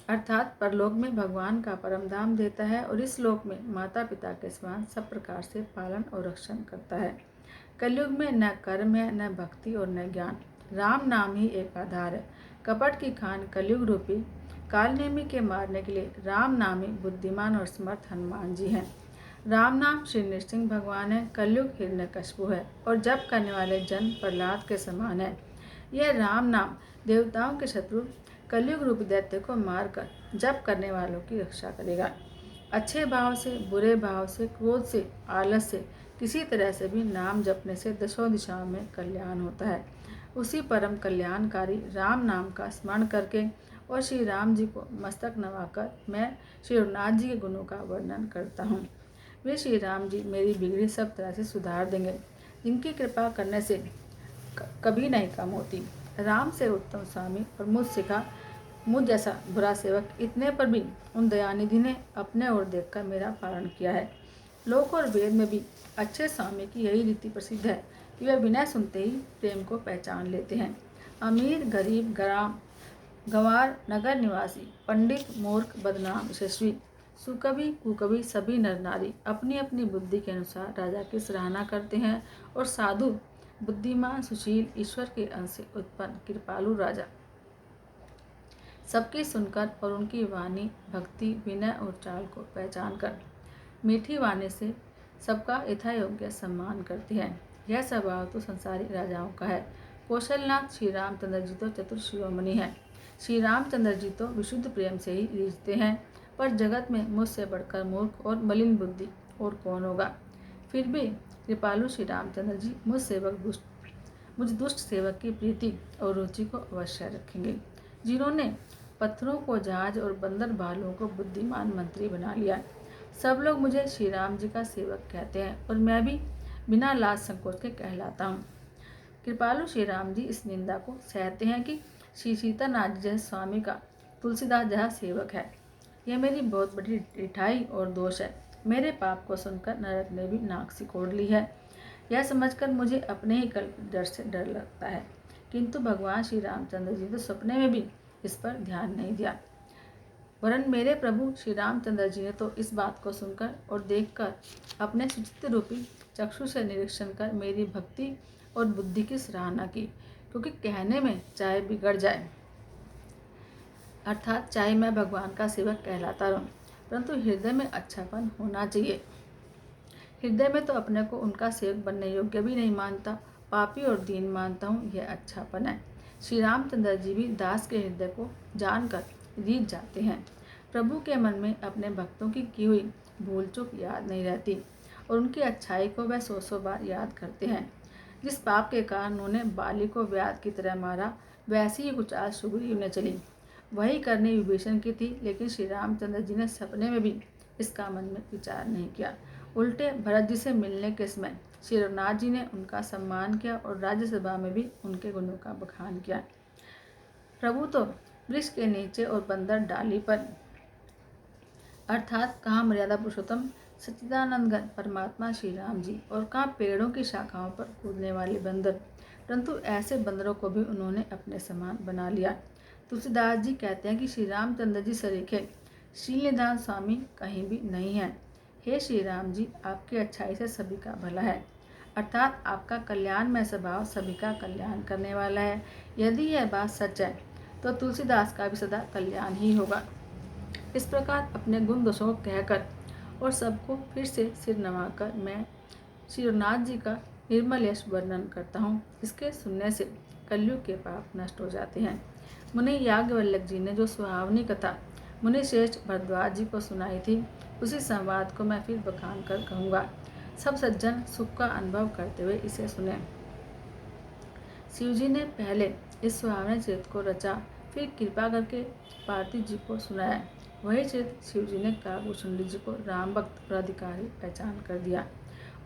अर्थात परलोक में भगवान का परम धाम देता है और इस लोक में माता पिता के समान सब प्रकार से पालन और रक्षण करता है। कलयुग में न कर्म है, न भक्ति और न ज्ञान, राम नाम ही एक आधार है। कपट की खान कलयुग रूपी कालनेमी के मारने के लिए राम नामी बुद्धिमान और समर्थ हनुमान जी हैं। राम नाम श्री नृसिंह भगवान है, कलयुग हिरण्यकशिपु है और जप करने वाले जन प्रहलाद के समान है। यह राम नाम देवताओं के शत्रु कलयुग रूपी दैत्य को मारकर जप करने वालों की रक्षा करेगा। अच्छे भाव से, बुरे भाव से, क्रोध से, आलस से, किसी तरह से भी नाम जपने से दशों दिशाओं में कल्याण होता है। उसी परम कल्याणकारी राम नाम का स्मरण करके और श्री राम जी को मस्तक नवाकर मैं श्री रघुनाथ जी के गुणों का वर्णन करता हूँ। वे श्री राम जी मेरी बिगड़ी सब तरह से सुधार देंगे, जिनकी कृपा करने से कभी नहीं कम होती। राम से उत्तम स्वामी और मुझ जैसा बुरा सेवक, इतने पर भी उन दयानिधि ने अपने ओर देखकर मेरा पालन किया है। लोक और वेद में भी अच्छे स्वामी की यही रीति प्रसिद्ध है कि वे बिना सुनते ही प्रेम को पहचान लेते हैं। अमीर, गरीब, गंवार, नगर निवासी, पंडित, मूर्ख, बदनाम, यशस्वी, सुकवि, कुकवि, सभी नर नारी अपनी अपनी बुद्धि के अनुसार राजा की सराहना करते हैं, और साधु, बुद्धिमान, सुशील, ईश्वर के अंश से उत्पन्न कृपालु राजा सबकी सुनकर और उनकी वाणी, भक्ति, विनय और चाल को पहचान कर मीठी वाणी से सबका यथा योग्य सम्मान करते हैं। यह स्वभाव तो संसारी राजाओं का है। कौशलनाथ श्री रामचंद्र जी तो चतुर शिरोमणि हैं। श्री रामचंद्र जी तो विशुद्ध प्रेम से ही रीझते हैं, पर जगत में मुझसे बढ़कर मूर्ख और मलिन बुद्धि और कौन होगा। फिर भी कृपालु श्री रामचंद्र जी मुझ दुष्ट सेवक की प्रीति और रुचि को अवश्य रखेंगे, जिन्होंने पत्थरों को जहाज और बंदर भालुओं को बुद्धिमान मंत्री बना लिया। सब लोग मुझे श्री राम जी का सेवक कहते हैं, और मैं भी बिना लाज संकोच के कहलाता हूँ। कृपालु श्री राम जी इस निंदा को सहते हैं कि श्री सीतानाथ जी जैसे स्वामी का तुलसीदास जहाँ सेवक है। यह मेरी बहुत बड़ी रिठाई और दोष है। मेरे पाप को सुनकर नरक ने भी नाक सिकोड़ ली है, यह समझकर मुझे अपने ही कल्प डर से डर लगता है। किंतु भगवान श्री रामचंद्र जी तो सपने में भी इस पर ध्यान नहीं दिया, वरन मेरे प्रभु श्री रामचंद्र जी ने तो इस बात को सुनकर और देखकर अपने सुचित्र रूपी चक्षु से निरीक्षण कर मेरी भक्ति और बुद्धि की सराहना की। क्योंकि कहने में चाहे बिगड़ जाए, अर्थात चाहे मैं भगवान का सेवक कहलाता रहूं, परंतु हृदय में अच्छापन होना चाहिए। हृदय में तो अपने को उनका सेवक बनने योग्य भी नहीं मानता, पापी और दीन मानता हूँ, यह अच्छापन है। श्री रामचंद्र जी भी दास के हृदय को जानकर रीझ जाते हैं। प्रभु के मन में अपने भक्तों की हुई भूल चूक याद नहीं रहती, और उनकी अच्छाई को वह 100 बार याद करते हैं। जिस पाप के कारण उन्होंने बाली को व्याध की तरह मारा, वैसी ही कुछ आज सुग्रीव ने चली। वही करनी विभीषण की थी, लेकिन श्री रामचंद्र जी ने सपने में भी इसका मन में विचार नहीं किया। उल्टे भरत जी से मिलने के समय श्री रघुनाथ जी ने उनका सम्मान किया और राज्यसभा में भी उनके गुणों का बखान किया। प्रभु तो वृक्ष के नीचे और बंदर डाली पर, अर्थात कहाँ मर्यादा पुरुषोत्तम सच्चिदानंद परमात्मा श्री राम जी, और कहाँ पेड़ों की शाखाओं पर कूदने वाले बंदर, परंतु ऐसे बंदरों को भी उन्होंने अपने समान बना लिया। तुलसीदास जी कहते हैं कि श्री रामचंद्र जी सरीखे शीलनिधान स्वामी कहीं भी नहीं है। हे श्री राम जी, आपकी अच्छाई से सभी का भला है, अर्थात आपका कल्याणमय स्वभाव सभी का कल्याण करने वाला है। यदि यह बात सच है तो तुलसीदास का भी सदा कल्याण ही होगा। इस प्रकार अपने गुण दोषों को कहकर और सबको फिर से सिर नवाकर मैं श्री रघुनाथ जी का निर्मल यश वर्णन करता हूँ। इसके सुनने से कलयुग के पाप नष्ट हो जाते हैं। मुनि याज्ञवल्क्य जी ने जो सुहावनी कथा मुनि श्रेष्ठ भरद्वाज जी को सुनाई थी, उसी संवाद को मैं फिर बखान कर कहूँगा। सब सज्जन सुख का अनुभव करते हुए इसे सुने। शिव जी ने पहले इस सुहावने चरित्र को रचा, फिर कृपा करके पार्थिव जी को सुनाया। वही चरित्र शिव जी ने काकभूषुंडी जी को राम भक्त और अधिकारी पहचान कर दिया।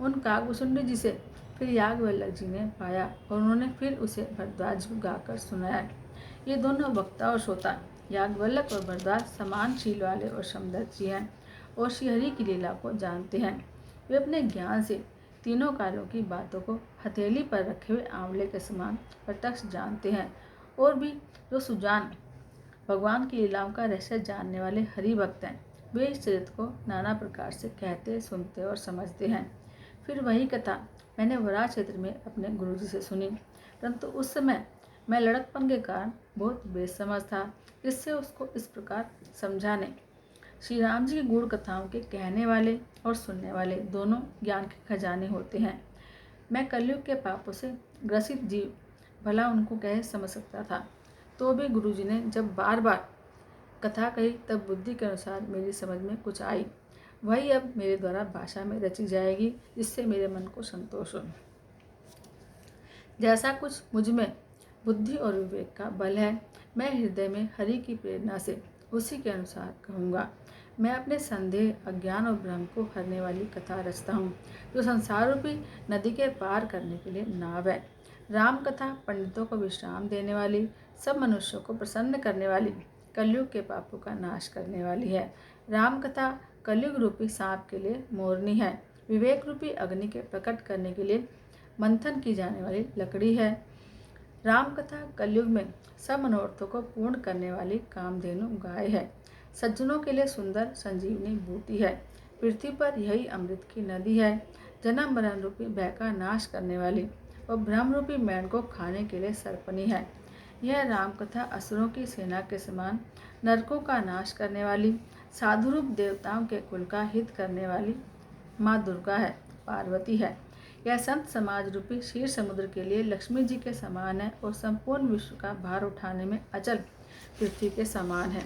उन काकभूषुंडी जी से फिर याज्ञवल्क्य जी ने पाया, और उन्होंने फिर उसे भरद्वाज को गाकर सुनाया। ये दोनों वक्ता और श्रोता याज्ञवल्क्य और भरद्वाज समान शील वाले और समदर्शी जी हैं, और श्रीहरि की लीला को जानते हैं। वे अपने ज्ञान से तीनों कालों की बातों को हथेली पर रखे हुए आंवले के समान प्रत्यक्ष जानते हैं। और भी जो सुजान भगवान की लीलाओं का रहस्य जानने वाले हरि भक्त हैं, वे इस चरित्र को नाना प्रकार से कहते, सुनते और समझते हैं। फिर वही कथा मैंने वराह क्षेत्र में अपने गुरुजी से सुनी, परंतु उस समय मैं लड़कपन के कारण बहुत बेसमझ था, इससे उसको इस प्रकार समझा नहीं। श्री राम जी की गूढ़ कथाओं के कहने वाले और सुनने वाले दोनों ज्ञान के खजाने होते हैं। मैं कलयुग के पापों से ग्रसित जीव भला उनको कह समझ सकता था, तो भी गुरुजी ने जब बार बार कथा कही तब बुद्धि के अनुसार मेरी समझ में कुछ आई। वही अब मेरे द्वारा भाषा में रची जाएगी, जिससे मेरे मन को संतोष हो। जैसा कुछ मुझ में बुद्धि और विवेक का बल है, मैं हृदय में हरि की प्रेरणा से उसी के अनुसार कहूँगा। मैं अपने संदेह, अज्ञान और भ्रम को हरने वाली कथा रचता हूँ, जो संसार रूपी नदी के पार करने के लिए नाव है। राम कथा पंडितों को विश्राम देने वाली, सब मनुष्यों को प्रसन्न करने वाली, कलयुग के पापों का नाश करने वाली है। राम कथा कलयुग रूपी सांप के लिए मोरनी है। विवेक रूपी अग्नि के प्रकट करने के लिए मंथन की जाने वाली लकड़ी है। राम कथा कलयुग में सब मनोरथों को पूर्ण करने वाली कामधेनु गाय है। सज्जनों के लिए सुंदर संजीवनी बूटी है। पृथ्वी पर यही अमृत की नदी है। जन्म मरण रूपी भय का नाश करने वाली और ब्रह्म रूपी मैन को खाने के लिए सर्पणी है। यह राम कथा असुरों की सेना के समान नरकों का नाश करने वाली, साधु रूप देवताओं के कुल का हित करने वाली माँ दुर्गा है, पार्वती है। यह संत समाज रूपी क्षीर समुद्र के लिए लक्ष्मी जी के समान है और संपूर्ण विश्व का भार उठाने में अचल पृथ्वी के समान है।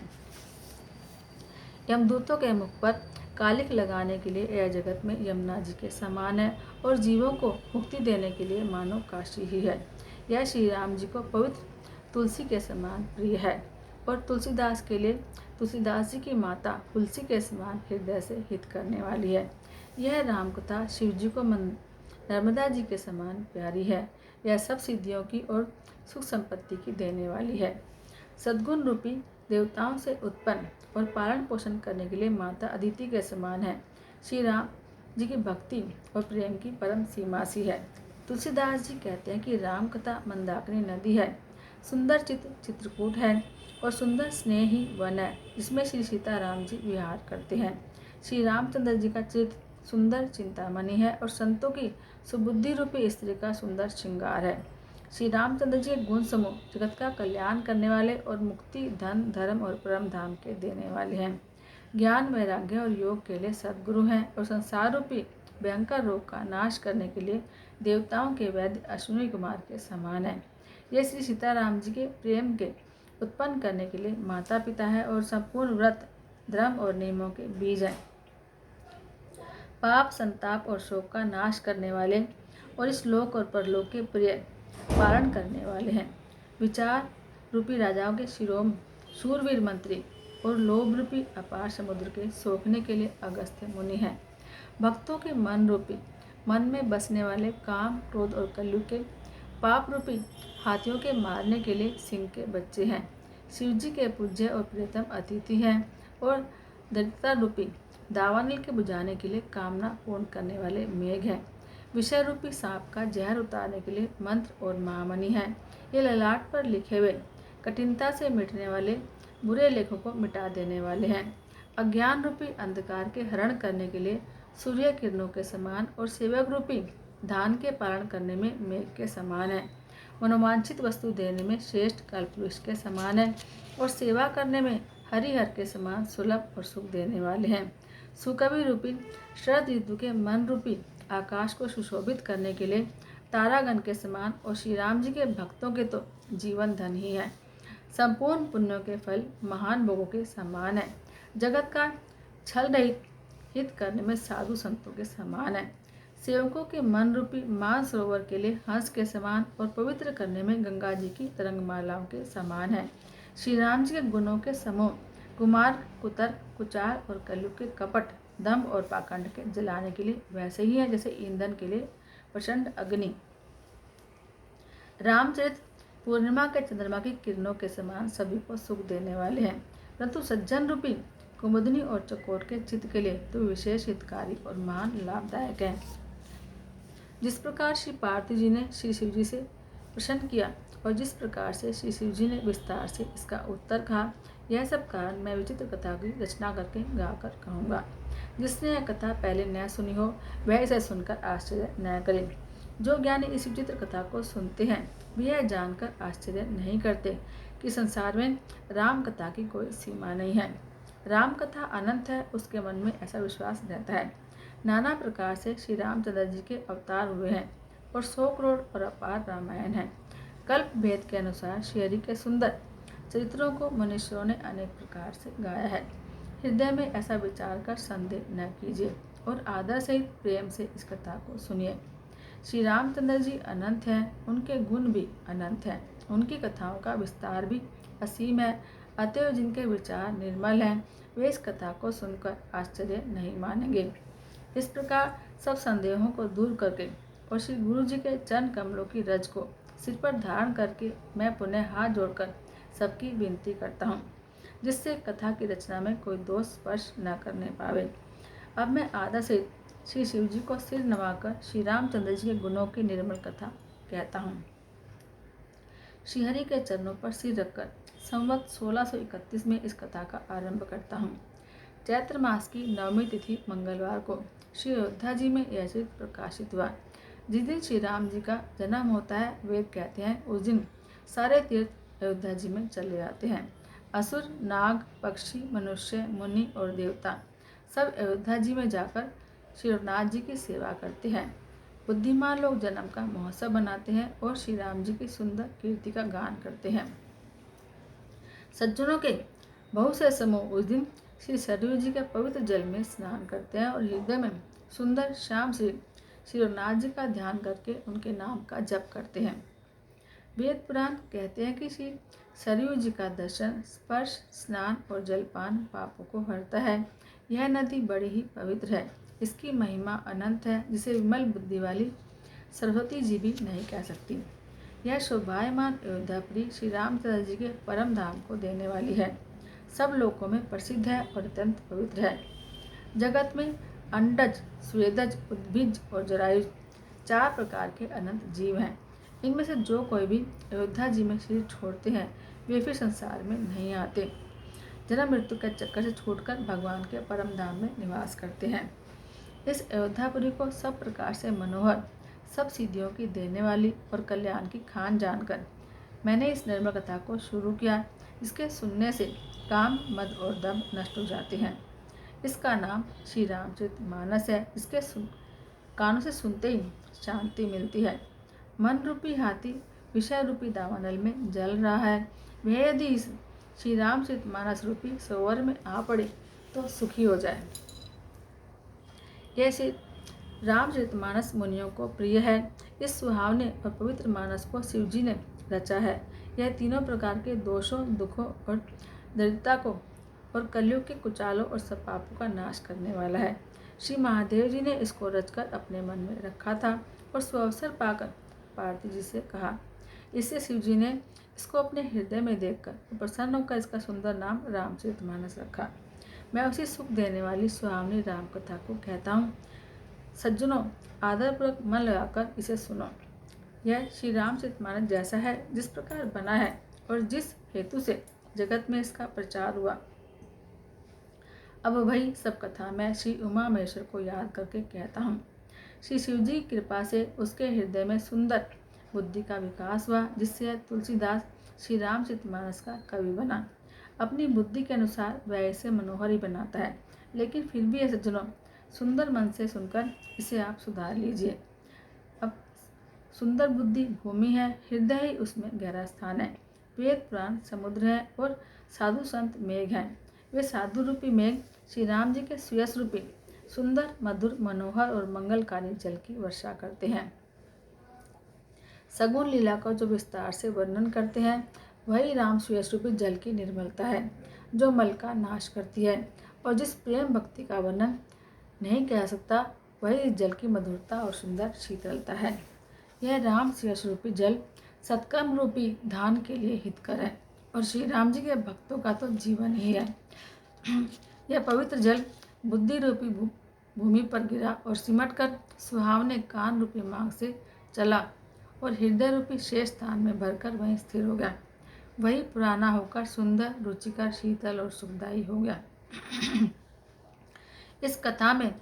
यमदूतों के मुख पर कालिक लगाने के लिए यह जगत में यमुना जी के समान है और जीवों को मुक्ति देने के लिए मानो काशी ही है। यह श्री राम जी को पवित्र तुलसी के समान प्रिय है और तुलसीदास के लिए तुलसीदास जी की माता तुलसी के समान हृदय से हित करने वाली है। यह राम कथा शिव जी को नर्मदा जी के समान प्यारी है। यह सब सिद्धियों की और सुख संपत्ति की देने वाली है। सद्गुण रूपी देवताओं से उत्पन्न और पालन पोषण करने के लिए माता अदिति के समान है। श्री राम जी की भक्ति और प्रेम की परम सीमा सी है। तुलसीदास जी कहते हैं कि राम कथा मंदाकिनी नदी है, सुंदर चित्रकूट है और सुंदर स्नेही वन है जिसमें श्री सीताराम जी विहार करते हैं। श्री रामचंद्र जी का चित्र सुंदर चिंतामणि है और संतों की सुबुद्धि रूपी स्त्री का सुंदर श्रृंगार है। श्री रामचंद्र जी गुण समूह जगत का कल्याण करने वाले और मुक्ति, धन, धर्म और परम धाम के देने वाले हैं। ज्ञान, वैराग्य और योग के लिए सद्गुरु हैं और संसार रूपी भयंकर रोग का नाश करने के लिए देवताओं के वैद्य अश्विनी कुमार के समान है। यह श्री सीताराम जी के प्रेम के उत्पन्न करने के लिए माता पिता है और संपूर्ण व्रत, धर्म और नियमों के बीज है। पाप, संताप और शोक का नाश करने वाले और इस लोक और परलोक के प्रिय पालन करने वाले हैं। विचार रूपी राजाओं के शिरोम शूरवीर मंत्री और लोभ रूपी अपार समुद्र के सोखने के लिए अगस्त्य मुनि हैं। भक्तों के मन रूपी मन में बसने वाले काम, क्रोध और कलयुग के पाप रूपी हाथियों के मारने के लिए सिंह के बच्चे हैं। शिव जी के पूज्य और प्रियतम अतिथि हैं और दरिद्रता रूपी दावानल के बुझाने के लिए कामना पूर्ण करने वाले मेघ हैं। विषय रूपी सांप का जहर उतारने के लिए मंत्र और महामणि है। ये ललाट पर लिखे हुए कठिनता से मिटने वाले बुरे लेखों को मिटा देने वाले हैं। अज्ञान रूपी अंधकार के हरण करने के लिए सूर्य किरणों के समान और सेवक रूपी धान के पालन करने में मेघ के समान है। मनोवांछित वस्तु देने में श्रेष्ठ कल्पवृक्ष के समान है और सेवा करने में हरिहर के समान सुलभ और सुख देने वाले हैं। सुकवि रूपी शरद ऋतु के मन रूपी आकाश को सुशोभित करने के लिए तारागण के समान और श्री राम जी के भक्तों के तो जीवन धन ही है। संपूर्ण पुण्यों के फल महान भोगों के समान है। जगत का छल रहित हित करने में साधु संतों के समान है। सेवकों के मन रूपी मान सरोवर के लिए हंस के समान और पवित्र करने में गंगा जी की तरंगमालाओं के समान है। श्री राम जी के गुणों के समूह कुमार, कुतर्क, कुचार और कलयुग के कपट, दम्भ और पाखंड के जलाने के लिए वैसे ही है जैसे ईंधन के लिए प्रचंड अग्नि। रामचरित पूर्णिमा के चंद्रमा की किरणों के समान सभी को सुख देने वाले हैं, परंतु सज्जन रूपी कुमुदनी और चकोर के चित्त के लिए तो विशेष हितकारी और महान लाभदायक है। जिस प्रकार श्री पार्थिव जी ने श्री शिव जी से प्रश्न किया और जिस प्रकार से श्री शिव जी ने विस्तार से इसका उत्तर कहा, यह सब कारण मैं विचित्र कथा की रचना करके गाकर कहूँगा। जिसने यह कथा पहले न सुनी हो वह इसे सुनकर आश्चर्य न करे। जो ज्ञानी इस विचित्र कथा को सुनते हैं वे यह जानकर आश्चर्य नहीं करते कि संसार में राम कथा की कोई सीमा नहीं है। राम कथा अनंत है, उसके मन में ऐसा विश्वास रहता है। नाना प्रकार से श्री रामचंद्र जी के अवतार हुए हैं और 100 करोड़ और अपार रामायण है। कल्प भेद के अनुसार श्री हरि के सुंदर चरित्रों को मनुष्यों ने अनेक प्रकार से गाया है। हृदय में ऐसा विचार कर संदेह न कीजिए और आदर सहित प्रेम से इस कथा को सुनिए। श्री रामचंद्र जी अनंत हैं, उनके गुण भी अनंत हैं, उनकी कथाओं का विस्तार भी असीम है। अतएव जिनके विचार निर्मल हैं वे इस कथा को सुनकर आश्चर्य नहीं मानेंगे। इस प्रकार सब संदेहों को दूर करके और श्री गुरु जी के चरण कमलों की रज को सिर पर धारण करके मैं पुनः हाथ जोड़कर सबकी विनती करता हूँ, जिससे कथा की रचना में कोई दोष स्पर्श न करने पावे। अब मैं आदर से श्री शिव जी को सिर नवाकर श्री रामचंद्र जी के गुणों की निर्मल कथा कहता हूँ। श्रीहरि के चरणों पर सिर रखकर संवत 1631 में इस कथा का आरंभ करता हूँ। चैत्र मास की नवमी तिथि मंगलवार को श्री अयोध्या जी में यह चरित्र प्रकाशित हुआ। जिस दिन श्री राम जी का जन्म होता है, वेद कहते हैं उस दिन सारे तीर्थ अयोध्या जी में चले आते हैं। असुर, नाग, पक्षी, मनुष्य, मुनि और देवता सब अयोध्या जी में जाकर श्री रघुनाथ जी की सेवा करते हैं। बुद्धिमान लोग जन्म का महोत्सव बनाते हैं और श्री राम जी की सुंदर कीर्ति का गान करते हैं। सज्जनों के बहुत से समूह उस दिन श्री सरयू जी के पवित्र जल में स्नान करते हैं और हृदय में सुंदर श्याम श्री रघुनाथ जी का ध्यान करके उनके नाम का जप करते हैं। वेद पुराण कहते हैं कि श्री सरयू जी का दर्शन, स्पर्श, स्नान और जलपान पापों को हरता है। यह नदी बड़ी ही पवित्र है। इसकी महिमा अनंत है, जिसे विमल बुद्धि वाली सरस्वती जी भी नहीं कह सकती। यह शोभायमान अयोध्यापुरी श्री रामचंद्र जी के परम धाम को देने वाली है। सब लोकों में प्रसिद्ध है और अत्यंत पवित्र है। जगत में अंडज, स्वेदज, उद्भिज और जरायुज 4 प्रकार के अनंत जीव हैं। इनमें से जो कोई भी अयोध्या जी में शरीर छोड़ते हैं, वे फिर संसार में नहीं आते। जन्म मृत्यु के चक्कर से छूटकर भगवान के परम धाम में निवास करते हैं। इस अयोध्यापुरी को सब प्रकार से मनोहर, सब सिद्धियों की देने वाली और कल्याण की खान जानकर मैंने इस निर्मल कथा को शुरू किया। इसके सुनने से काम, मद और दम नष्ट हो जाते हैं। इसका नाम श्री रामचरितमानस है। इसके कानों से सुनते ही शांति मिलती है। मन रूपी हाथी विषय रूपी दावानल में जल रहा है। वह यदि इस श्री रामचरितमानस रूपी सरोवर में आ पड़े तो सुखी हो जाए। यह श्री रामचरितमानस मुनियों को प्रिय है। इस सुहावने और पवित्र मानस को शिव जी ने रचा है। यह तीनों प्रकार के दोषों, दुखों और दरिद्रता को और कलयुग के कुचालों और सब पापों का नाश करने वाला है। श्री महादेव जी ने इसको रचकर अपने मन में रखा था और सुअवसर पाकर पार्वती जी से कहा। इससे शिव जी ने इसको अपने हृदय में देखकर प्रसन्न होकर इसका सुंदर नाम रामचरितमानस रखा। मैं उसी सुख देने वाली सुहावनी राम कथा को कहता हूँ। सज्जनों, आदरपूर्वक मन लगाकर इसे सुनो। यह श्री रामचरितमानस जैसा है, जिस प्रकार बना है और जिस हेतु से जगत में इसका प्रचार हुआ, अब वही सब कथा मैं श्री उमा महेश्वर को याद करके कहता हूँ। श्री शिव जी की कृपा से उसके हृदय में सुंदर बुद्धि का विकास हुआ, जिससे तुलसीदास श्री रामचरितमानस का कवि बना। अपनी बुद्धि के अनुसार वह इसे मनोहर ही बनाता है, लेकिन फिर भी ये सज्जनों, सुंदर मन से सुनकर इसे आप सुधार लीजिए। अब सुंदर बुद्धि भूमि है, हृदय ही उसमें गहरा स्थान है। वेद पुराण समुद्र है और साधु संत मेघ हैं। वे साधु रूपी मेघ श्री राम जी के सुयश रूपी सुंदर, मधुर, मनोहर और मंगलकारी जल की वर्षा करते हैं। सगुण लीला का जो विस्तार से वर्णन करते हैं, वही राम सुयश रूपी जल की निर्मलता है, जो मल का नाश करती है। और जिस प्रेम भक्ति का वर्णन नहीं कह सकता, वही इस जल की मधुरता और सुंदर शीतलता है। यह राम सुयश रूपी जल सत्कर्म रूपी धान के लिए हितकर है और श्री राम जी के भक्तों का तो जीवन ही है। यह पवित्र जल बुद्धि रूपी भूमि पर गिरा और सिमट कर सुहावने कान रूपी मार्ग से चला और हृदय रूपी शेष स्थान में भरकर वहीं स्थिर हो गया। वही पुराना होकर सुंदर, रुचिकर, शीतल और सुखदायी हो गया। इस कथा में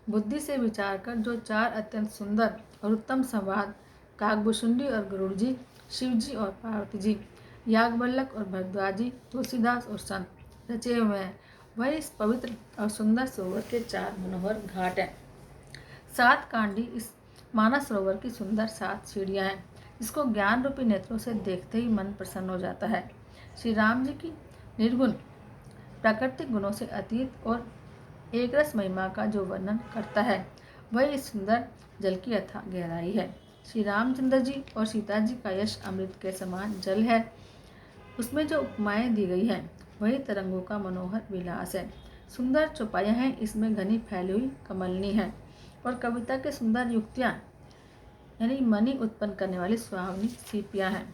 बुद्धि से विचार कर जो 4 अत्यंत सुंदर और उत्तम संवाद काकभूषुंडी और गरुड़ जी, शिव जी और पार्वती जी, याज्ञवल्क्य और भरद्वाज जी, तुलसीदास और संत रचे हुए हैं, वही इस पवित्र और सुंदर सरोवर के 4 मनोहर घाट हैं। 7 कांडी इस मानस सरोवर की सुंदर 7 सीढ़ियाँ हैं, जिसको ज्ञान रूपी नेत्रों से देखते ही मन प्रसन्न हो जाता है। श्री राम जी की निर्गुण प्राकृतिक गुणों से अतीत और एक रस महिमा का जो वर्णन करता है, वही इस सुंदर जल की अथाह गहराई है। श्री रामचंद्र जी और सीता जी का यश अमृत के समान जल है। उसमें जो उपमाएं दी गई हैं, वही तरंगों का मनोहर विलास है। सुंदर चौपाइयाँ हैं, इसमें घनी फैली हुई कमलनी है और कविता के सुंदर युक्तियाँ यानी मणि उत्पन्न करने वाली सुहावनी सीपियाँ हैं।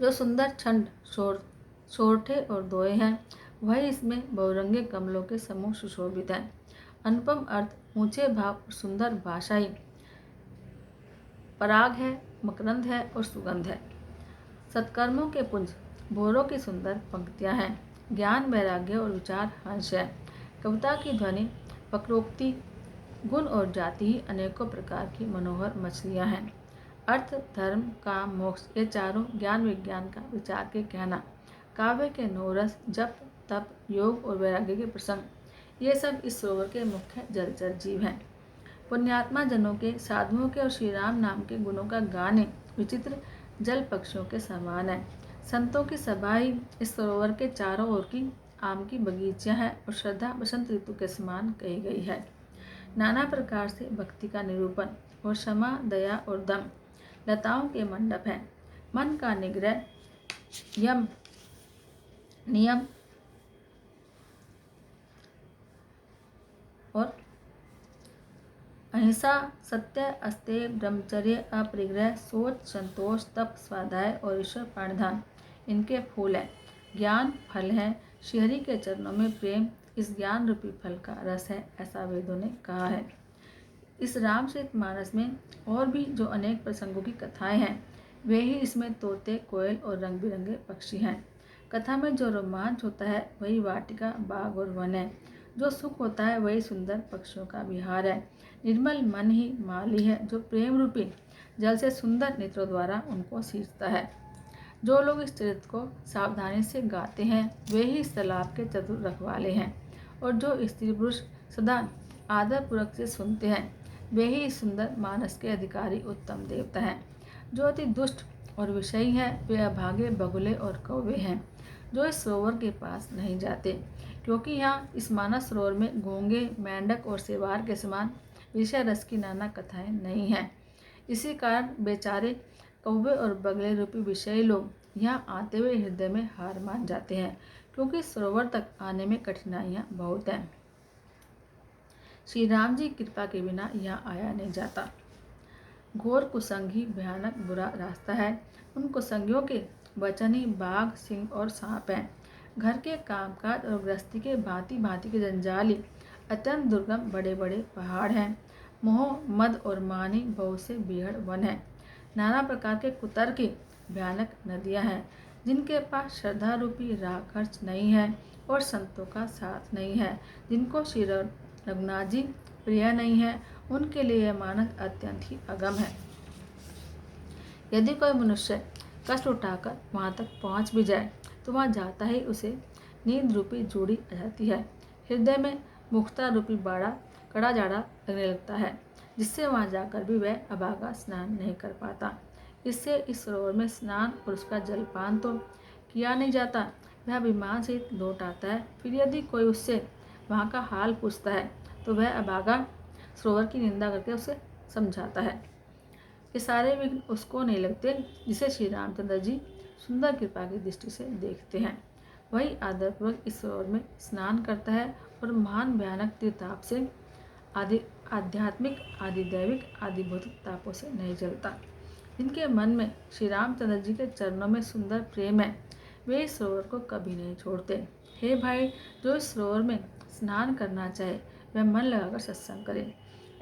जो सुंदर छंद सोरठे और दोए हैं, वही इसमें बहुरंगे कमलों के समूह सुशोभित हैं। अनुपम अर्थ, ऊंचे भाव और सुंदर भाषा ही पराग है, मकरंद है और सुगंध है। सत्कर्मों के पुंज, भोरों की सुंदर पंक्तियां हैं। ज्ञान, वैराग्य और विचार हंस है। कविता की ध्वनि, वक्रोक्ति, गुण और जाति ही अनेकों प्रकार की मनोहर मछलियां हैं। अर्थ, धर्म, काम, मोक्ष, ये चारों ज्ञान विज्ञान का विचार के कहना, काव्य के नौरस, जप, तप, योग और वैराग्य के प्रसंग, ये सब इस सरोवर के मुख्य जलचर जीव हैं। पुण्यात्मा जनों के, साधुओं के और श्री राम नाम के गुणों का गाने विचित्र जल पक्षियों के समान है। संतों की सभा ही इस सरोवर के चारों ओर की आम की बगीचियां हैं और श्रद्धा बसंत ऋतु के समान कही गई है। नाना प्रकार से भक्ति का निरूपण और क्षमा, दया और दम लताओं के मंडप हैं। मन का निग्रह, यम, नियम और अहिंसा, सत्य, अस्तेय, ब्रह्मचर्य, अपरिग्रह, सोच, संतोष, तप, स्वाध्याय और ईश्वर प्रणिधान इनके फूल हैं। ज्ञान फल है, श्रीहरि के चरणों में प्रेम इस ज्ञान रूपी फल का रस है, ऐसा वेदों ने कहा है। इस रामचरितमानस में और भी जो अनेक प्रसंगों की कथाएं हैं, वे ही इसमें तोते, कोयल और रंग बिरंगे पक्षी हैं। कथा में जो रोमांच होता है वही वाटिका, बाग और वन है। जो सुख होता है वही सुंदर पक्षियों का विहार है। निर्मल मन ही माली है, जो प्रेम रूपी जल से सुंदर नेत्रों द्वारा उनको सींचता है। जो लोग इस चरित्र को सावधानी से गाते हैं वे ही इस तालाब के चतुर रखवाले हैं, और जो स्त्री पुरुष सदा आदर पूर्वक से सुनते हैं वे ही इस सुंदर मानस के अधिकारी उत्तम देवता हैं। जो अति दुष्ट और विषयी हैं वे अभागे, बगुले और कौवे हैं, जो इस सरोवर के पास नहीं जाते, क्योंकि यहाँ इस मानस सरोवर में घोंगे, मेंढक और सेवार के समान विषय रस की नाना कथाएं नहीं हैं। इसी कारण बेचारे कौवे और बगले रूपी विषयी लोग यहाँ आते हुए हृदय में हार मान जाते हैं, क्योंकि सरोवर तक आने में कठिनाइयाँ बहुत हैं। श्री राम जी कृपा के बिना यहाँ आया नहीं जाता। घोर कुसंगी भयानक बुरा रास्ता है। उन कुसंगियों के वचन ही बाघ, सिंह और सांप हैं। घर के कामकाज और गृहस्थी के भांति भांति के जंजाली अत्यंत दुर्गम बड़े बड़े पहाड़ हैं। मोह, मद और मानी बहुत से बीहड़ वन हैं। नाना प्रकार के कुतर्की भयानक नदियां हैं, जिनके पास श्रद्धा रूपी राह खर्च नहीं है और संतों का साथ नहीं है। जिनको श्री रघुनाथ जी प्रिय नहीं है, उनके लिए यह मानस अत्यंत ही अगम है। यदि कोई मनुष्य कष्ट उठाकर वहां तक पहुंच भी जाए तो वहां जाता ही उसे नींद रूपी जूड़ी आ जाती है। हृदय में मुक्ता रूपी बाड़ा कड़ा जाड़ा लगने लगता है, जिससे वहां जाकर भी वह अभागा स्नान नहीं कर पाता। इससे इस सरोवर में स्नान और उसका जलपान तो किया नहीं जाता, वह विमान से लौट आता है। फिर यदि कोई उससे वहाँ का हाल पूछता है तो वह अभागा सरोवर की निंदा करके उसे समझाता है। ये सारे विघ्न उसको नहीं लगते जिसे श्री रामचंद्र जी सुंदर कृपा की दृष्टि से देखते हैं। वही आदरपूर्वक इस सरोवर में स्नान करता है और महान भयानक तीर्थताप से आदि आध्यात्मिक, आदि दैविक, आदि भौतिक तापों से नहीं जलता। जिनके मन में श्री रामचंद्र जी के चरणों में सुंदर प्रेम है वे इस सरोवर को कभी नहीं छोड़ते। हे भाई, जो इस सरोवर में स्नान करना चाहे वह मन लगाकर सत्संग करे।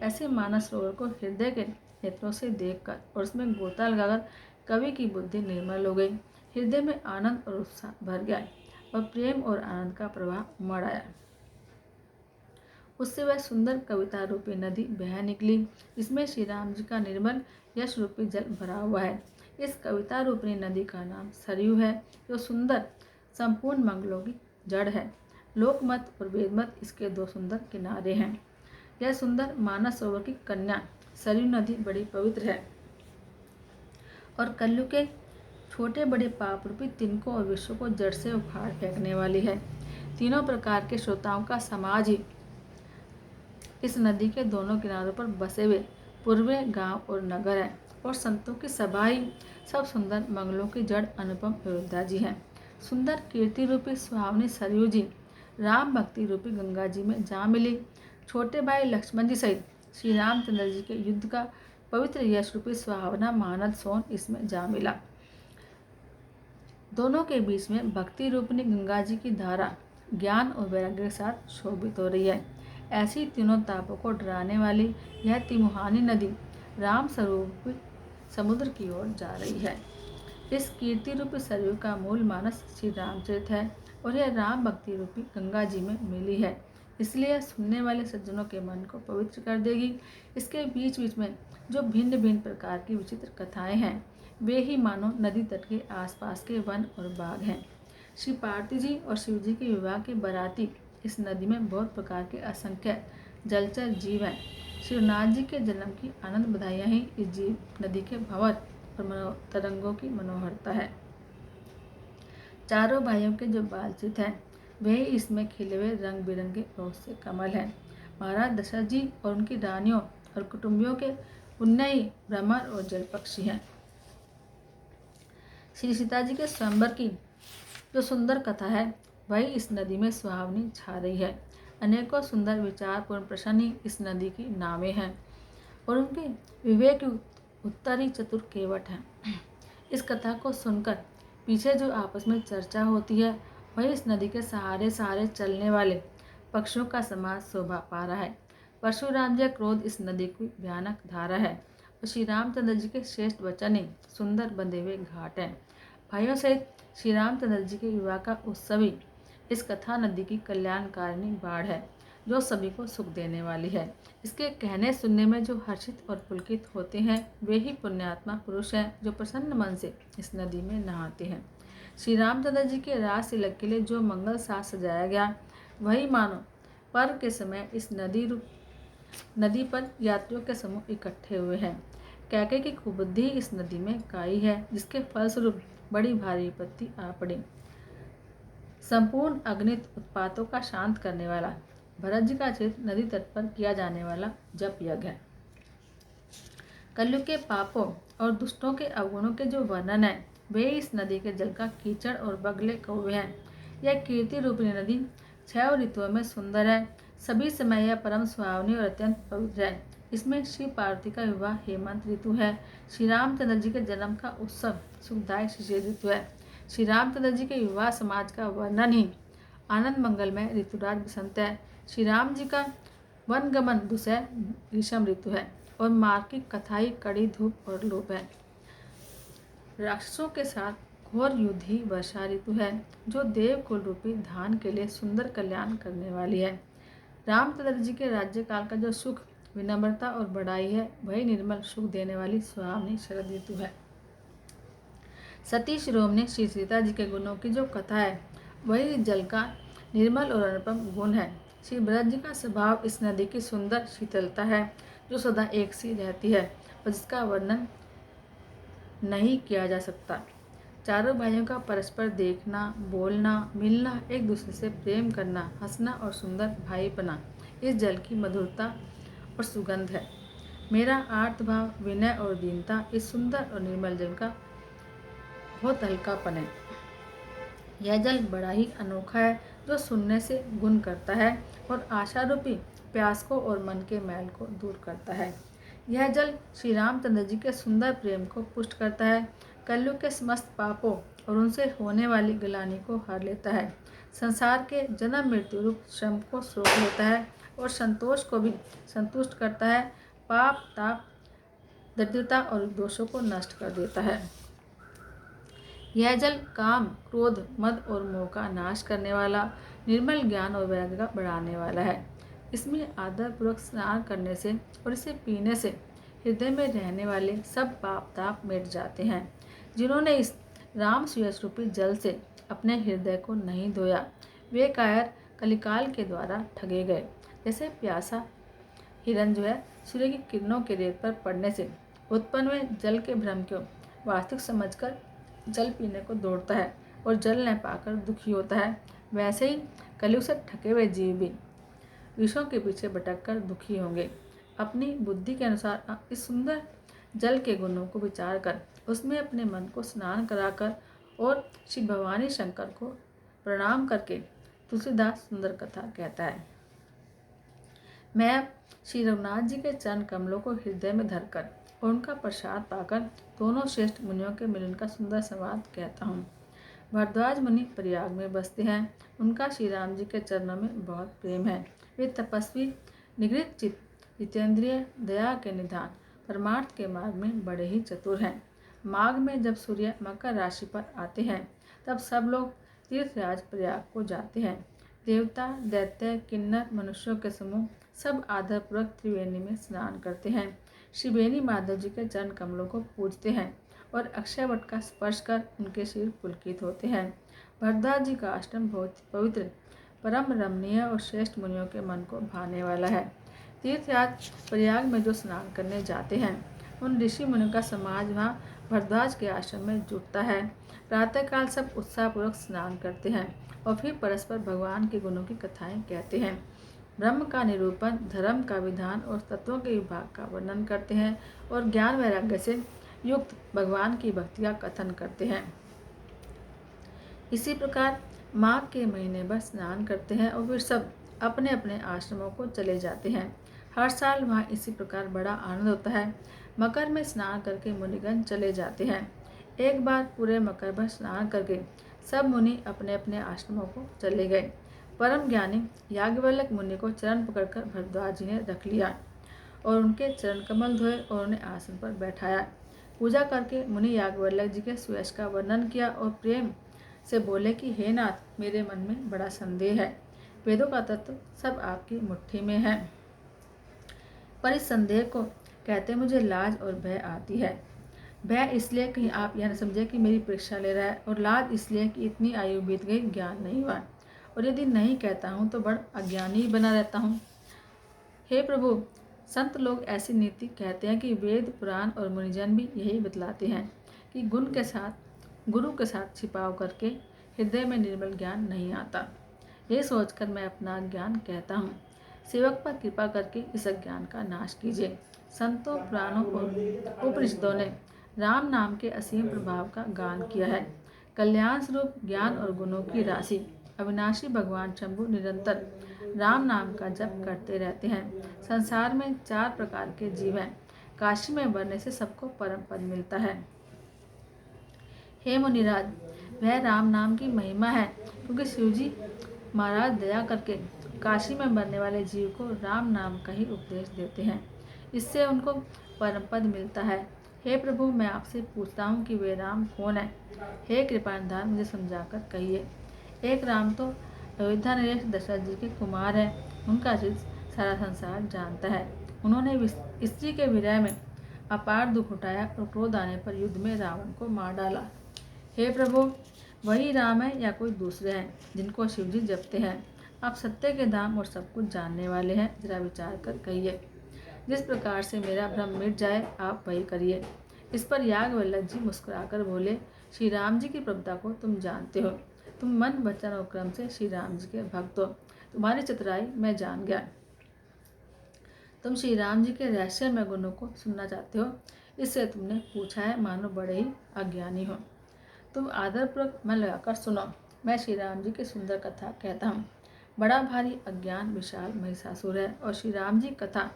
ऐसे मानस सरोवर को हृदय के नेत्रों से देखकर और उसमें गोता लगाकर कवि की बुद्धि निर्मल हो गई। हृदय में आनंद और उत्साह भर गया और प्रेम और आनंद का प्रवाह उमड़ आया। उससे वह सुंदर कविता रूपी नदी बह निकली, जिसमें श्री राम जी का निर्मल यश रूपी जल भरा हुआ है। इस कविता रूपी नदी का नाम सरयू है, जो सुंदर संपूर्ण मंगलों की जड़ है। लोकमत और वेदमत इसके दो सुंदर किनारे हैं। यह सुंदर मानस सरोवर की कन्या सरयू नदी बड़ी पवित्र है और कलयुग के छोटे बड़े पाप रूपी तिनकों और विश्व को जड़ से उखाड़ फेंकने वाली है। तीनों प्रकार के श्रोताओं का समाज ही इस नदी के दोनों किनारों पर बसे हुए पूर्वे गांव और नगर हैं, और संतों की सभा ही सब सुंदर मंगलों की जड़ अनुपम अयोध्या जी हैं। सुंदर कीर्ति रूपी सुहावनी सरयू जी राम भक्ति रूपी गंगा जी में जा मिली। छोटे भाई लक्ष्मण जी सहित श्री रामचंद्र जी के युद्ध का पवित्र यश रूपी सुहावना मानद सोन इसमें जा मिला। दोनों के बीच में भक्ति रूपनी गंगा जी की धारा ज्ञान और वैराग्य के साथ शोभित हो रही है। ऐसी तीनों तापों को डराने वाली यह तिमुहानी नदी राम स्वरूप समुद्र की ओर जा रही है। इस कीर्ति रूपी सरयू का मूल मानस श्री रामचरित है और यह राम भक्ति रूपी गंगा जी में मिली है, इसलिए सुनने वाले सज्जनों के मन को पवित्र कर देगी। इसके बीच बीच में जो भिन्न भिन्न प्रकार की विचित्र कथाएं हैं, वे ही मानो नदी तट के आसपास के वन और बाग हैं। श्री पार्वती जी और शिव जी के विवाह के बाराती इस नदी में बहुत प्रकार के असंख्य जलचर जीव हैं। शिवनाथ जी के जन्म की आनंद बधाइयाँ ही इस जीव नदी के भंवर और तरंगों की मनोहरता है। चारों भाइयों के जो बालचित हैं, वे इसमें खिले हुए रंग बिरंगे बहुत से कमल हैं। महाराज दशरथ जी और उनकी रानियों और कुटुंबियों के उन्नयी भ्रमर और जल पक्षी हैं। श्री सीता जी के स्वयंवर की जो सुंदर कथा है, वही इस नदी में सुहावनी छा रही है। अनेकों सुंदर विचारपूर्ण प्रश्न ही इस नदी की नावें हैं और उनके विवेक उत्तरी चतुर केवट हैं। इस कथा को सुनकर पीछे जो आपस में चर्चा होती है, वही इस नदी के सहारे सहारे चलने वाले पक्षियों का समाज शोभा पा रहा है। परशुराम जी का क्रोध इस नदी की भयानक धारा है और श्री रामचंद्र जी के श्रेष्ठ वचन ही सुंदर बंधे हुए घाट हैं। भाइयों सहित श्री रामचंद्र जी के विवाह का उत्सव ही इस कथा नदी की कल्याणकारिणी बाढ़ है, जो सभी को सुख देने वाली है। इसके कहने सुनने में जो हर्षित और पुलकित होते हैं, वे ही पुण्यात्मा पुरुष हैं जो प्रसन्न मन से इस नदी में नहाते हैं। श्री रामचंद्र जी के रास तिलक के लिए जो मंगल साज सजाया गया, वही मानो पर्व के समय इस नदी पर यात्रियों के समूह इकट्ठे हुए हैं। कैके की कुबुद्धि इस नदी में काई है, जिसके फलस्वरूप बड़ी भारी विपत्ति आ पड़ी। संपूर्ण अग्नित उत्पातों का शांत करने वाला भरत जी का चित्र नदी तट पर किया जाने वाला जप यज्ञ है। कलयुग के पापों और दुष्टों के अवगुणों के जो वर्णन है, वे इस नदी के जल का कीचड़ और बगले कौवे हैं। यह कीर्ति रूपी नदी 6 ऋतुओं में सुंदर है। सभी समय यह परम सुहावनी और अत्यंत पवित्र है। इसमें श्री पार्वती का विवाह हेमंत ऋतु है। श्री रामचंद्र जी के जन्म का उत्सव सुखदायक शिशिर ऋतु है। श्री रामचंद्र जी के विवाह समाज का वर्णन ही आनंद मंगलमय ऋतुराज बसंत है। श्री राम जी का वनगमन दुसह ग्रीष्म ऋतु है और मार्ग की कथाई कड़ी धूप और लोप है। राक्षसों के साथ घोर युद्ध ही वर्षा ऋतु है, जो देव कुल रूपी धान के लिए सुंदर कल्याण करने वाली है। रामचंद्र जी के राज्यकाल का जो सुख, विनम्रता और बड़ाई है, वही निर्मल सुख देने वाली सुहावनी शरद ऋतु है। सती शिरोमणि श्री सीता जी के गुणों की जो कथा है, वही जल का निर्मल और अनुपम गुण है। श्री भरत जी का स्वभाव इस नदी की सुंदर शीतलता है, जो सदा एक सी रहती है और जिसका वर्णन नहीं किया जा सकता। चारों भाइयों का परस्पर देखना, बोलना, मिलना, एक दूसरे से प्रेम करना, हंसना और सुंदर भाईपना इस जल की मधुरता और सुगंध है। मेरा आर्तभाव, विनय और दीनता इस सुंदर और निर्मल जल का बहुत हल्कापन है। यह जल बड़ा ही अनोखा है, जो सुनने से गुण करता है और आशा रूपी प्यास को और मन के मैल को दूर करता है। यह जल श्री रामचंद्र जी के सुंदर प्रेम को पुष्ट करता है, कलयुग के समस्त पापों और उनसे होने वाली ग्लानि को हर लेता है, संसार के जन्म मृत्यु रूप श्रम को रोक लेता है और संतोष को भी संतुष्ट करता है, पाप ताप दरिद्रता और दोषों को नष्ट कर देता है। यह जल काम, क्रोध, मद और मोह का नाश करने वाला, निर्मल ज्ञान और वैराग्य का बढ़ाने वाला है। इसमें आदरपूर्वक स्नान करने से और इसे पीने से हृदय में रहने वाले सब पाप ताप मिट जाते हैं। जिन्होंने इस राम सुयश रूपी जल से अपने हृदय को नहीं धोया, वे कायर कलिकाल के द्वारा ठगे गए। जैसे प्यासा हिरण जो है सूर्य की किरणों के रेत पर पड़ने से उत्पन्न हुए जल के भ्रम को वास्तविक समझकर जल पीने को दौड़ता है और जल न पाकर दुखी होता है, वैसे ही कलयुग से ठगे हुए जीव भी विषयों के पीछे भटक कर दुखी होंगे। अपनी बुद्धि के अनुसार इस सुंदर जल के गुणों को विचार कर उसमें अपने मन को स्नान कराकर और श्री भवानी शंकर को प्रणाम करके तुलसीदास सुंदर कथा कहता है। मैं श्री रघुनाथ जी के चरण कमलों को हृदय में धरकर और उनका प्रसाद पाकर दोनों श्रेष्ठ मुनियों के मिलन का सुंदर संवाद कहता हूँ। भरद्वाज मुनि प्रयाग में बसते हैं। उनका श्री राम जी के चरणों में बहुत प्रेम है। वे तपस्वी, निगृत चित्त, जितेंद्रिय, दया के निधान, परमार्थ के मार्ग में बड़े ही चतुर हैं। माघ में जब सूर्य मकर राशि पर आते हैं तब सब लोग तीर्थराज प्रयाग को जाते हैं। देवता, दैत्य, किन्नर, मनुष्यों के समूह सब आदरपूर्वक त्रिवेणी में स्नान करते हैं। श्रीवेणी माधव जी के चरण कमलों को पूजते हैं और अक्षय वट का स्पर्श कर उनके सिर पुलकित होते हैं। भरद्वाज जी का आश्रम बहुत पवित्र, परम रमणीय और श्रेष्ठ मुनियों के मन को भाने वाला है। तीर्थराज प्रयाग में जो स्नान करने जाते हैं उन ऋषि मुनियों का समाज वहाँ भरद्वाज के आश्रम में जुटता है। प्रातःकाल सब उत्साहपूर्वक स्नान करते हैं और फिर परस्पर भगवान के गुणों की कथाएं कहते हैं। ब्रह्म का निरूपण, धर्म का विधान और तत्वों के विभाग का वर्णन करते हैं और ज्ञान वैराग्य से युक्त भगवान की भक्ति का कथन करते हैं। इसी प्रकार माघ के महीने भर स्नान करते हैं और फिर सब अपने अपने आश्रमों को चले जाते हैं। हर साल वहाँ इसी प्रकार बड़ा आनंद होता है। मकर में स्नान करके मुनिगण चले जाते हैं। एक बार पूरे मकर भर स्नान करके सब मुनि अपने अपने आश्रमों को चले गए। परम ज्ञानी याज्ञवल्क्य मुनि को चरण पकड़कर भरद्वाज जी ने रख लिया और उनके चरण कमल धोए और उन्हें आसन पर बैठाया। पूजा करके मुनि याज्ञवल्क्य जी के सुयश का वर्णन किया और प्रेम से बोले कि हे नाथ, मेरे मन में बड़ा संदेह है। वेदों का तत्व सब आपकी मुट्ठी में है, पर इस संदेह को कहते मुझे लाज और भय आती है। भय इसलिए कहीं आप यह न समझे कि मेरी परीक्षा ले रहा है, और लाज इसलिए कि इतनी आयु बीत गई, ज्ञान नहीं हुआ, और यदि नहीं कहता हूँ तो बड़ा अज्ञानी बना रहता हूँ। हे प्रभु, संत लोग ऐसी नीति कहते हैं कि वेद, पुराण और मुनिजन भी यही बतलाते हैं कि गुरु के साथ छिपाव करके हृदय में निर्मल ज्ञान नहीं आता। ये सोचकर मैं अपना ज्ञान कहता हूँ। सेवक पर कृपा करके इस अज्ञान का नाश कीजिए। संतों, पुराणों और उपनिषदों ने राम नाम के असीम प्रभाव का गान किया है। कल्याण स्वरूप ज्ञान और गुणों की राशि अविनाशी भगवान शंभु निरंतर राम नाम का जप करते रहते हैं। संसार में 4 प्रकार के जीव हैं। काशी में बढ़ने से सबको परम पद मिलता है। हे मुनिराज, वह राम नाम की महिमा है, क्योंकि शिवजी महाराज दया करके काशी में मरने वाले जीव को राम नाम का ही उपदेश देते हैं। इससे उनको परम पद मिलता है। हे प्रभु, मैं आपसे पूछता हूँ कि वे राम कौन है? हे कृपानिधान, मुझे समझाकर कहिए। एक राम तो अयोध्या नरेश दशरथ जी के कुमार है। उनका चरित्र सारा संसार जानता है। उन्होंने स्त्री के विरह में अपार दुख उठाया और क्रोध आने पर युद्ध में रावण को मार डाला। हे प्रभु, वही राम है या कोई दूसरे हैं जिनको शिवजी जपते हैं? आप सत्य के धाम और सब कुछ जानने वाले हैं, जरा विचार कर कहिए। जिस प्रकार से मेरा भ्रम मिट जाए, आप वही करिए। इस पर याज्ञवल्क्य जी मुस्कुराकर बोले, श्री राम जी की प्रभुता को तुम जानते हो। तुम मन, वचन और क्रम से श्री राम जी के भक्त हो। तुम्हारी चतुराई मैं जान गया। तुम श्री राम जी के रहस्यमय गुणों को सुनना चाहते हो, इससे तुमने पूछा है, मानो बड़े ही अज्ञानी हो। तुम आदरपूर्वक मन लगाकर सुनो। मैं श्री राम जी की सुंदर कथा कहता हूँ। बड़ा भारी अज्ञान विशाल महिषासुर है और श्री राम जी कथा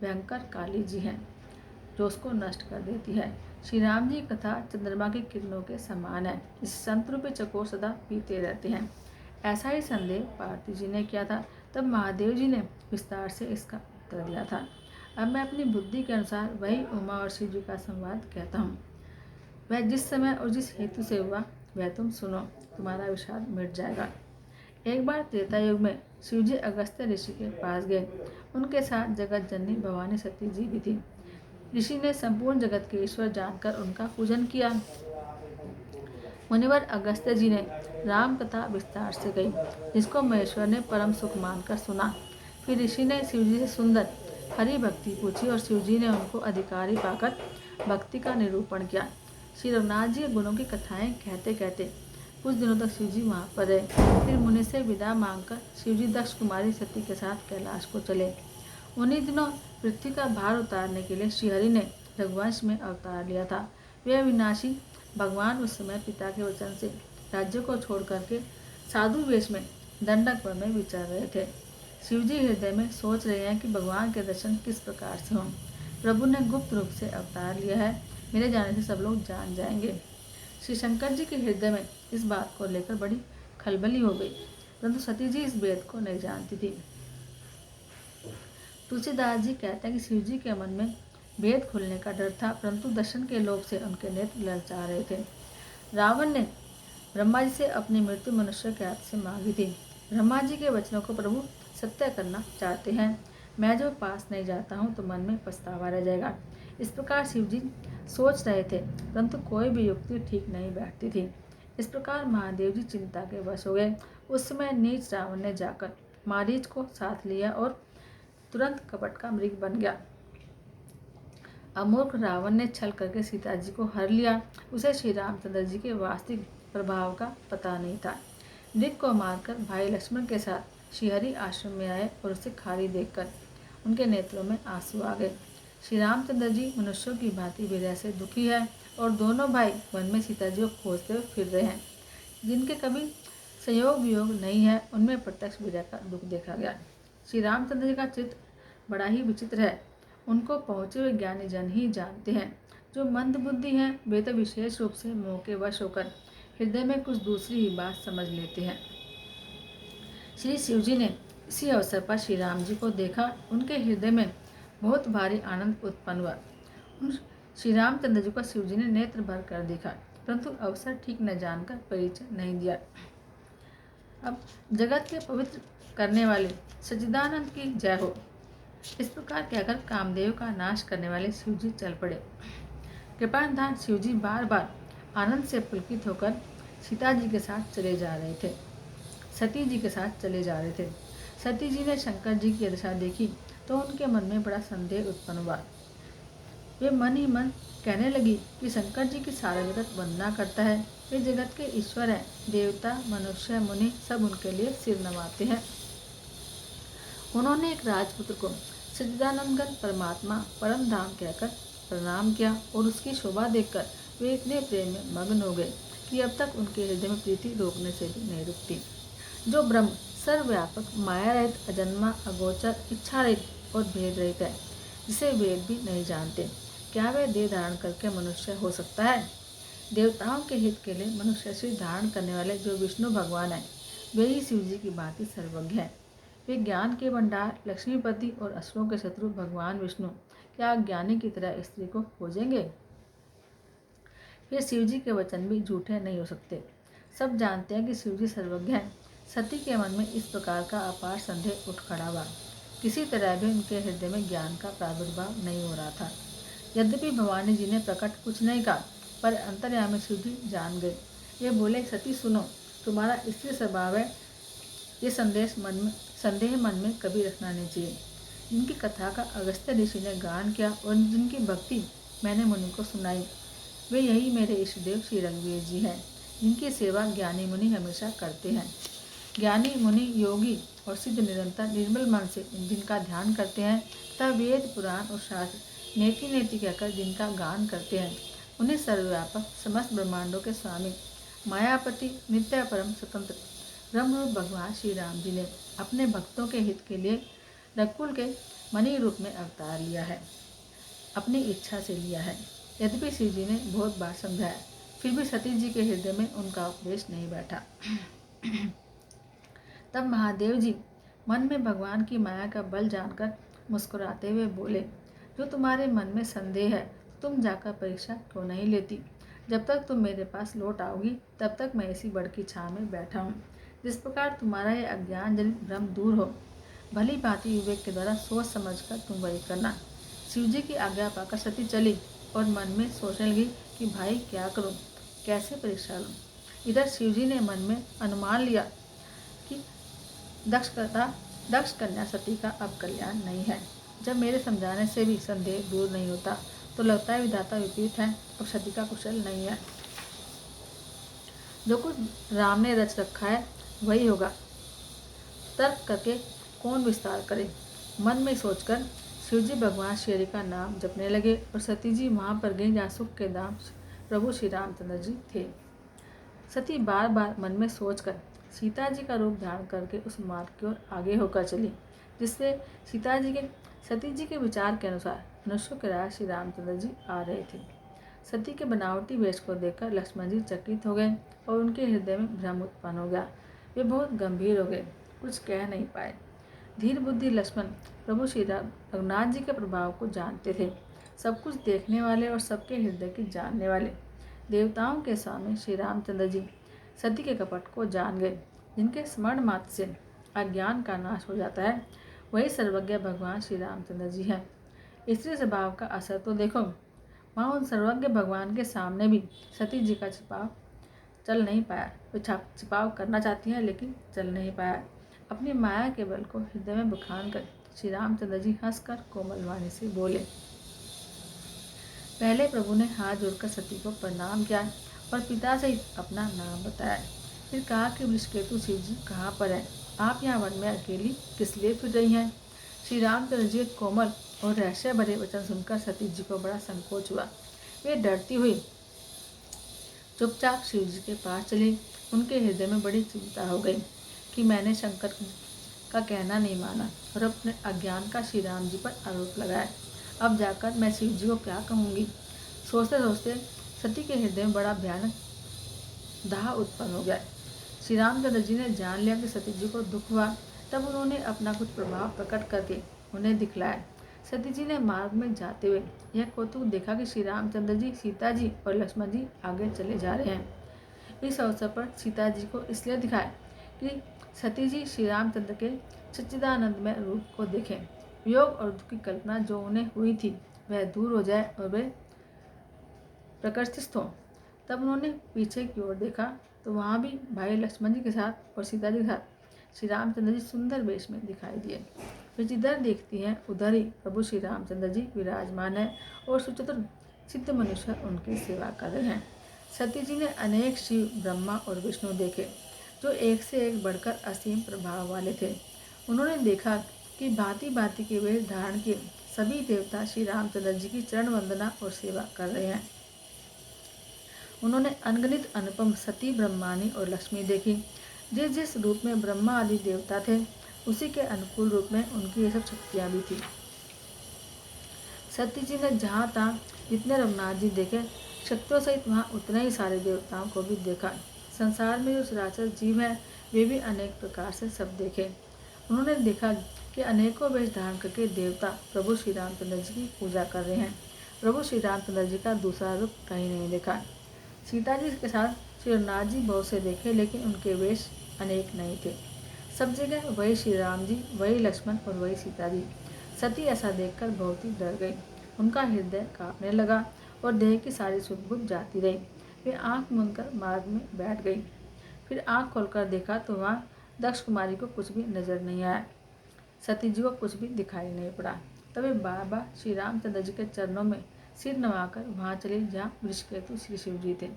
भयंकर काली जी है, जो उसको नष्ट कर देती है। श्री राम जी कथा चंद्रमा की किरणों के समान है। इस संत रूपी चकोर सदा पीते रहते हैं। ऐसा ही संदेह पार्थिव जी ने किया था। तब महादेव जी ने विस्तार से इसका उत्तर दिया था। अब मैं अपनी बुद्धि के अनुसार वही उमा और शिव जी का संवाद कहता हूँ। वह जिस समय और जिस हेतु से हुआ, वह तुम सुनो, तुम्हारा विषाद मिट जाएगा। एक बार त्रेता युग में शिवजी अगस्त्य ऋषि के पास गए। उनके साथ जगत जननी भवानी सती जी भी थी। ऋषि ने संपूर्ण जगत के ईश्वर जानकर उनका पूजन किया। मुनिवर अगस्त्य जी ने राम कथा विस्तार से कही, जिसको महेश्वर ने परम सुख मानकर सुना। फिर ऋषि ने शिवजी से सुंदर हरि भक्ति पूछी और शिवजी ने उनको अधिकारी पाकर भक्ति का निरूपण किया। श्री रघुनाथ जी के गुणों की कथाएं कहते कहते कुछ दिनों तक शिवजी वहाँ पर रहे। फिर मुनि से विदा मांगकर शिवजी दक्ष कुमारी सती के साथ कैलाश को चले। उन्हीं दिनों पृथ्वी का भार उतारने के लिए श्रीहरि ने रघुवंश में अवतार लिया था। वे अविनाशी भगवान उस समय पिता के वचन से राज्य को छोड़ करके साधु वेश में दंडक वन में विचर रहे थे। शिवजी हृदय में सोच रहे हैं कि भगवान के दर्शन किस प्रकार से हों। प्रभु ने गुप्त रूप से अवतार लिया है, मेरे जाने से सब लोग जान जाएंगे। श्री शंकर जी के हृदय में इस बात को लेकर बड़ी खलबली हो गई, परंतु सती जी इस भेद को नहीं जानती थी। तुलसीदास जी कहते हैं कि शिव जी के मन में भेद खुलने का डर था, परंतु दर्शन के लोभ से उनके नेत्र ललचा रहे थे। रावण ने ब्रह्मा जी से अपनी मृत्यु मनुष्य के हाथ से मांगी थी। ब्रह्मा जी के वचनों को प्रभु सत्य करना चाहते हैं। मैं जो पास नहीं जाता हूँ तो मन में पछतावा रह जाएगा। इस प्रकार शिव जी सोच रहे थे, परंतु कोई भी युक्ति ठीक नहीं बैठती थी। इस प्रकार महादेव जी चिंता के वश हो गए। उस समय नीच रावण ने जाकर मारीच को साथ लिया और तुरंत कपट का मृग बन गया। अमूर्ख रावण ने छल करके सीता जी को हर लिया। उसे श्री रामचंद्र जी के वास्तविक प्रभाव का पता नहीं था। मृग को मारकर भाई लक्ष्मण के साथ श्रीहरि आश्रम में आए और उसे खाली देखकर उनके नेत्रों में आंसू आ गए। श्री रामचंद्र जी मनुष्यों की भांति विरह से दुखी है और दोनों भाई वन में सीता जी को खोजते हुए फिर रहे हैं। जिनके कभी संयोग वियोग नहीं है, उनमें प्रत्यक्ष विरह का दुख देखा गया। श्री रामचंद्र जी का चित्त बड़ा ही विचित्र है। उनको पहुँचे हुए ज्ञानी जन ही जानते हैं। जो मंद बुद्धि हैं वे तो विशेष रूप से मोह के वश होकर हृदय में कुछ दूसरी ही बात समझ लेते हैं। श्री शिव जी ने इसी अवसर पर श्री राम जी को देखा। उनके हृदय में बहुत भारी आनंद उत्पन्न हुआ। श्री रामचंद्र जी को शिव जी ने नेत्र भर कर देखा, परंतु अवसर ठीक न जानकर परिचय नहीं दिया। अब जगत के पवित्र करने वाले सच्चिदानंद की जय हो। इस प्रकार कहकर कामदेव का नाश करने वाले शिव जी चल पड़े। कृपानिधान शिव जी बार बार आनंद से पुलकित होकर सीता जी के साथ चले जा रहे थे, सती जी के साथ चले जा रहे थे। सती जी ने शंकर जी की दशा देखी तो उनके मन में बड़ा संदेह उत्पन्न हुआ। वे मन ही मन कहने लगी कि शंकर जी की सारा जगत वंदना करता है, वे जगत के ईश्वर हैं, देवता मनुष्य मुनि सब उनके लिए सिर नवाते हैं। उन्होंने एक राजपुत्र को सच्चिदानंद परमात्मा परम धाम कहकर प्रणाम किया और उसकी शोभा देखकर वे इतने प्रेम में मग्न हो गए कि अब तक उनके हृदय में प्रीति रोकने से भी नहीं रुकती। जो ब्रह्म सर्वव्यापक, माया रहित, अजन्मा, अगोचर, इच्छा रहित और भेद रहित है, जिसे वेद भी नहीं जानते, क्या वे देह धारण करके मनुष्य हो सकता है? देवताओं के हित के लिए मनुष्य शरीर धारण करने वाले जो विष्णु भगवान हैं, वे ही शिव जी की भांति सर्वज्ञ हैं। वे ज्ञान के भंडार, लक्ष्मीपति और असुरों के शत्रु भगवान विष्णु क्या ज्ञानी की तरह स्त्री को खोजेंगे? फिर शिव जी के वचन भी झूठे नहीं हो सकते। सब जानते हैं कि शिव जी सर्वज्ञ हैं। सती के मन में इस प्रकार का अपार संदेह उठ खड़ा हुआ। किसी तरह भी उनके हृदय में ज्ञान का प्रादुर्भाव नहीं हो रहा था। यद्यपि भवानी जी ने प्रकट कुछ नहीं कहा, पर अंतर्यामी शिव जी जान गए। वे बोले, सती सुनो, तुम्हारा स्त्री स्वभाव है, ये संदेह मन में कभी रखना नहीं चाहिए। जिनकी कथा का अगस्त्य ऋषि ने गान किया और जिनकी भक्ति मैंने मुनि को सुनाई, वे यही मेरे इष्ट देव श्री रघुवीर जी हैं, जिनकी सेवा ज्ञानी मुनि हमेशा करते हैं। ज्ञानी मुनि योगी और सिद्ध निरंतर निर्मल मन से जिनका ध्यान करते हैं तथा वेद पुराण और शास्त्र नेति नेति कहकर जिनका गान करते हैं, उन्हें सर्वव्यापक समस्त ब्रह्मांडों के स्वामी मायापति नित्य परम स्वतंत्र ब्रह्म भगवान श्री राम जी ने अपने भक्तों के हित के लिए रघुकुल के मणि रूप में अवतार लिया है, अपनी इच्छा से लिया है। यद्यपि शिव जी ने बहुत बार समझाया, फिर भी सती जी के हृदय में उनका उपदेश नहीं बैठा। तब महादेव जी मन में भगवान की माया का बल जानकर मुस्कुराते हुए बोले, जो तुम्हारे मन में संदेह है, तुम जाकर परीक्षा क्यों नहीं लेती? जब तक तुम मेरे पास लौट आओगी तब तक मैं इसी बड़ की छाँव में बैठा हूँ। जिस प्रकार तुम्हारा ये अज्ञान जनित भ्रम दूर हो, भली भांति विवेक के द्वारा सोच समझकर तुम वही करना। शिव जी की आज्ञा पाकर सती चली और मन में सोचने लगी कि भाई क्या करूं, कैसे परीक्षा लूं। इधर शिव जी ने मन में अनुमान लिया कि दक्ष कन्या सती का अब कल्याण नहीं है। जब मेरे समझाने से भी संदेह दूर नहीं होता तो लगता है विधाता विपरीत है और सती का कुशल नहीं है। जो कुछ राम ने रच रखा है वही होगा, तर्क करके कौन विस्तार करे। मन में सोचकर शिवजी भगवान श्री का नाम जपने लगे और सती जी वहाँ पर गई जहाँ सुख के दाम प्रभु श्री रामचंद्र जी थे। सती बार बार मन में सोचकर सीता जी का रूप धारण करके उस मार्ग की ओर आगे होकर चली, जिससे सती जी के विचार के अनुसार मनुष्यों के राज श्री रामचंद्र जी आ रहे थे। सती के बनावटी वेश को देखकर लक्ष्मण जी चकित हो गए और उनके हृदय में भ्रम उत्पन्न हो गया। वे बहुत गंभीर हो गए, कुछ कह नहीं पाए। धीर बुद्धि लक्ष्मण प्रभु श्री रघुनाथ जी के प्रभाव को जानते थे, सब कुछ देखने वाले और सबके हृदय की जानने वाले। देवताओं के स्वामी श्री रामचंद्र जी सती के कपट को जान गए। जिनके स्मरण मात्र से अज्ञान का नाश हो जाता है, वही सर्वज्ञ भगवान श्री रामचंद्र जी हैं। स्त्री स्वभाव का असर तो देखो, वहाँ उन सर्वज्ञ भगवान के सामने भी सती जी का छिपाव चल नहीं पाया। वे छिपाव करना चाहती हैं लेकिन चल नहीं पाया। अपनी माया के बल को हृदय में बखान कर श्री रामचंद्र जी हंसकर कोमल वाणी से बोले। पहले प्रभु ने हाथ जोड़कर सती को प्रणाम किया और पिता से अपना नाम बताया। फिर कहा कि वृषकेतु शिव जी कहाँ पर है, आप यहाँ वन में अकेली किस लिए फिर रही हैं। श्री रामचंद्र जी के कोमल और रहस्य भरे वचन सुनकर सती जी को बड़ा संकोच हुआ। वे डरती हुई चुपचाप शिव जी के पास चली। उनके हृदय में बड़ी चिंता हो गई कि मैंने शंकर का कहना नहीं माना और अपने अज्ञान का श्री राम जी पर आरोप लगाया। अब जाकर मैं शिव जी को क्या कहूँगी। सोचते सोचते सती के हृदय में बड़ा भयानक दाह उत्पन्न हो गया। श्री रामचंद्र जी ने जान लिया कि सती जी को दुख हुआ। तब उन्होंने अपना कुछ प्रभाव प्रकट करके उन्हें दिखलाया। सती जी ने मार्ग में जाते हुए यह कौतुक देखा कि श्री रामचंद्र जी, सीता जी और लक्ष्मण जी आगे चले जा रहे हैं। इस अवसर पर सीता जी को इसलिए दिखाया कि सती जी श्री रामचंद्र के सच्चिदानंदमय रूप को देखें। योग और दुख की कल्पना जो उन्हें हुई थी वह दूर हो जाए और वे प्रकृतिस्थ हों। तब उन्होंने पीछे की ओर देखा तो वहाँ भी भाई लक्ष्मण जी के साथ और सीता जी के साथ श्री रामचंद्र जी सुंदर वेश में दिखाई दिए। वे जिधर देखती हैं उधर ही प्रभु श्री रामचंद्र जी विराजमान है और सुचतुर सिद्ध मनुष्य उनकी सेवा कर रहे हैं। सती जी ने अनेक शिव, ब्रह्मा और विष्णु देखे जो एक से एक बढ़कर असीम प्रभाव वाले थे। उन्होंने देखा कि भांति भांति के वेश धारण किए सभी देवता श्री रामचंद्र जी की चरण वंदना और सेवा कर रहे हैं। उन्होंने अनगिनत अनुपम सती, ब्रह्मानी और लक्ष्मी देखी। जिस जिस रूप में ब्रह्मा आदि देवता थे उसी के अनुकूल रूप में उनकी ये सब शक्तियाँ भी थी। सती जी ने जहाँ तहाँ जितने रघुनाथ जी देखे, शक्तियों सहित वहाँ उतने ही सारे देवताओं को भी देखा। संसार में जो चराचर जीव हैं वे भी अनेक प्रकार से सब देखे। उन्होंने देखा कि अनेकों वेश धारण करके देवता प्रभु श्री रामचंद्र जी की पूजा कर रहे हैं। प्रभु श्री रामचंद्र जी का दूसरा रूप कहीं नहीं देखा। सीता जी के साथ श्री रघुनाथ जी बहुत से देखे लेकिन उनके वेश अनेक नहीं थे। सब जगह वही श्री राम जी, वही लक्ष्मण और वही सीता जी। सती ऐसा देखकर बहुत ही डर गई। उनका हृदय कांपने लगा और देह की सारी सुध बुध जाती रही। वे आंख मूंदकर मार्ग में बैठ गई। फिर आंख खोलकर देखा तो वहाँ दक्ष कुमारी को कुछ भी नजर नहीं आया। सती जी को कुछ भी दिखाई नहीं पड़ा। तब वे बार बार श्री रामचंद्र जी के चरणों में सिर नवाकर वहाँ चले जहाँ वृषकेतु श्री शिव जी थे।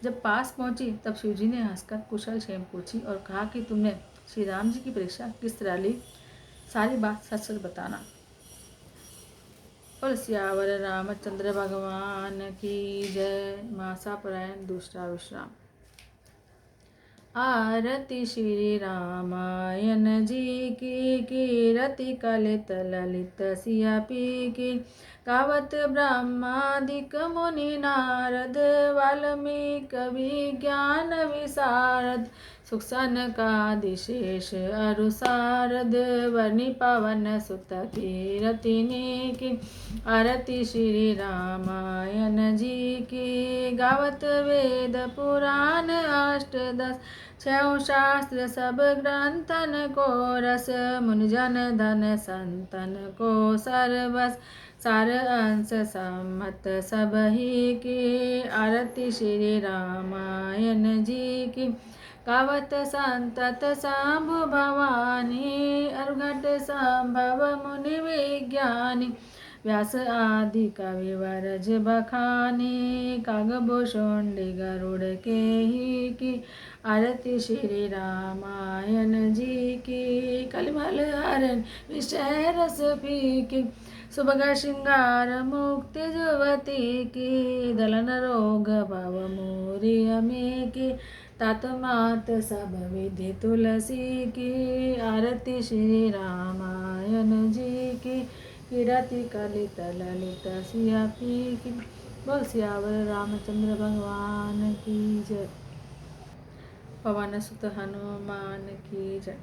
जब पास पहुँची तब शिव जी ने हंसकर कुशल क्षेम पूछी और कहा कि तुमने श्री राम जी की परीक्षा किस तरह ली, सारी बात सच सच बताना। और सियावर रामचंद्र भगवान की जय। मासा परायण दूसरा विश्राम। आरती श्री रामायण जी की, कीरति कलित ललित सिया पी की। गावत ब्रह्मादिक मुनि नारद, वाल्मीकि कवि ज्ञान विशारद। सुख सनकादिशेष अरु सारद, वर्णि पवन सुत कीरति की। आरती श्री रामायण जी की, गावत वेद पुराण अष्टदश। छह शास्त्र सब ग्रंथन को रस, मुनिजन धन संतन को सर्वस। सार अंश सम्मत सब ही की। आरती श्री रामायण जी की, गावत संतत शंभु भवानी। अर्घट संभव मुनि विज्ञानी, व्यास आदि कवि वरज बखानी। कागभूषुंडी गरुड़ के ही की। आरती श्री रामायण जी की, कलिमल हरण विषय रस फीकी। सुभग श्रृंगार मुक्ति जुवती की, दलन रोग भव मोरी अमी की। तात मात सब विधि तुलसी की। आरती श्री रामायण जी की, किरति कलित ललित सिया फीकी। बोल सियावर रामचंद्र भगवान की जय। पवन सुत हनुमान की जय।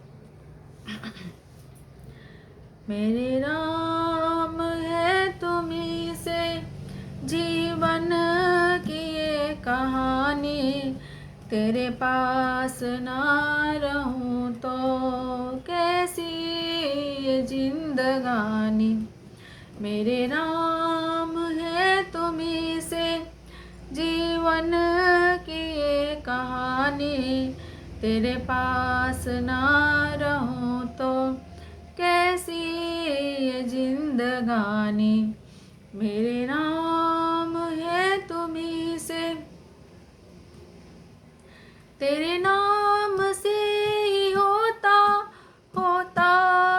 मेरे राम है तुम्ही से जीवन की ये कहानी, तेरे पास ना रहूं तो कैसी ये जिंदगानी। मेरे राम है तुम्ही से जीवन की ये कहानी, तेरे पास ना रहूं तो कैसी ये जिंदगानी। मेरे नाम है तुम्ही से, तेरे नाम से ही होता होता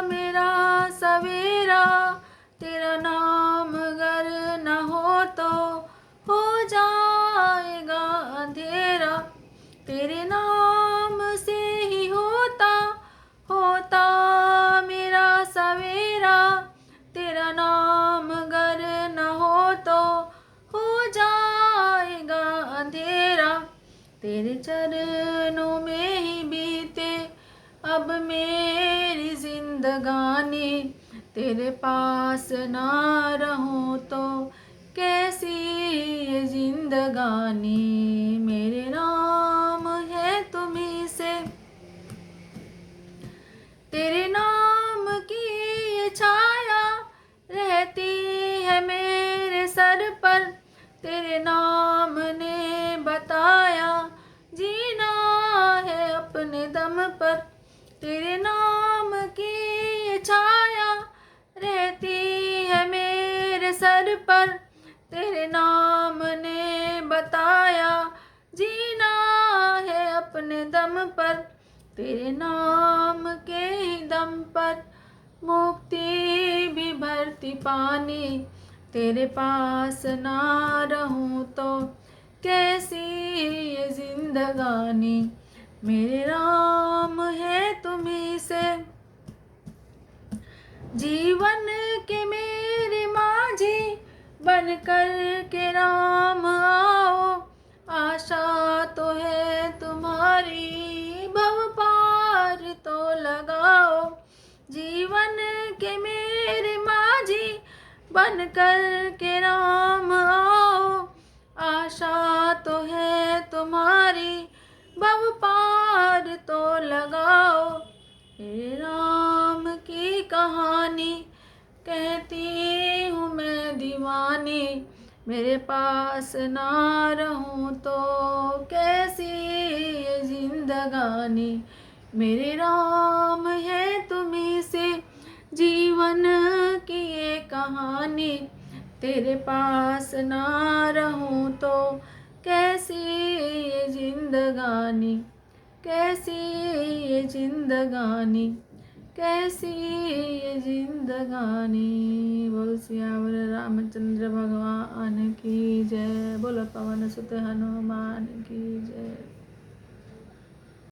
मेरा सवेरा। तेरा नाम अगर न हो तो हो जाएगा अंधेरा। तेरे नाम से ही होता होता मेरा सवेरा। तेरा नाम अगर न हो तो हो जाएगा अंधेरा। तेरे चरणों में ही बीते अब मेरी जिंदगानी, तेरे पास ना रहूं तो कैसी ये जिंदगानी। मेरे नाम है तुम्ही से, तेरे नाम की ये छाया रहती है मेरे सर पर। तेरे नाम ने बताया जीना है अपने दम पर। तेरे नाम की ये छाया रहती है मेरे सर पर। तेरे नाम ने बताया जीना है अपने दम पर। तेरे नाम के ही दम पर मुक्ति भी भरती पानी, तेरे पास ना रहूं तो कैसी ये जिंदगानी। मेरे राम है तुम्ही से जीवन के मेरे माझी, बन कर के राम आओ। आशा तो है तुम्हारी भव पार तो लगाओ। जीवन के मेरे माझी बन कर के राम आओ। आशा तो है तुम्हारी भव पार तो लगाओ। हे राम की कहानी कहती हूँ मैं दीवानी, मेरे पास ना रहूं तो कैसी ये जिंदगानी। मेरे राम है तुम्ही से जीवन की ये कहानी, तेरे पास ना रहूं तो कैसी ये जिंदगानी। कैसी ये जिंदगानी, कैसी ये जिंदगानी। बोल सियावर रामचंद्र भगवान की जय। बोलो पवन सुत हनुमान की जय।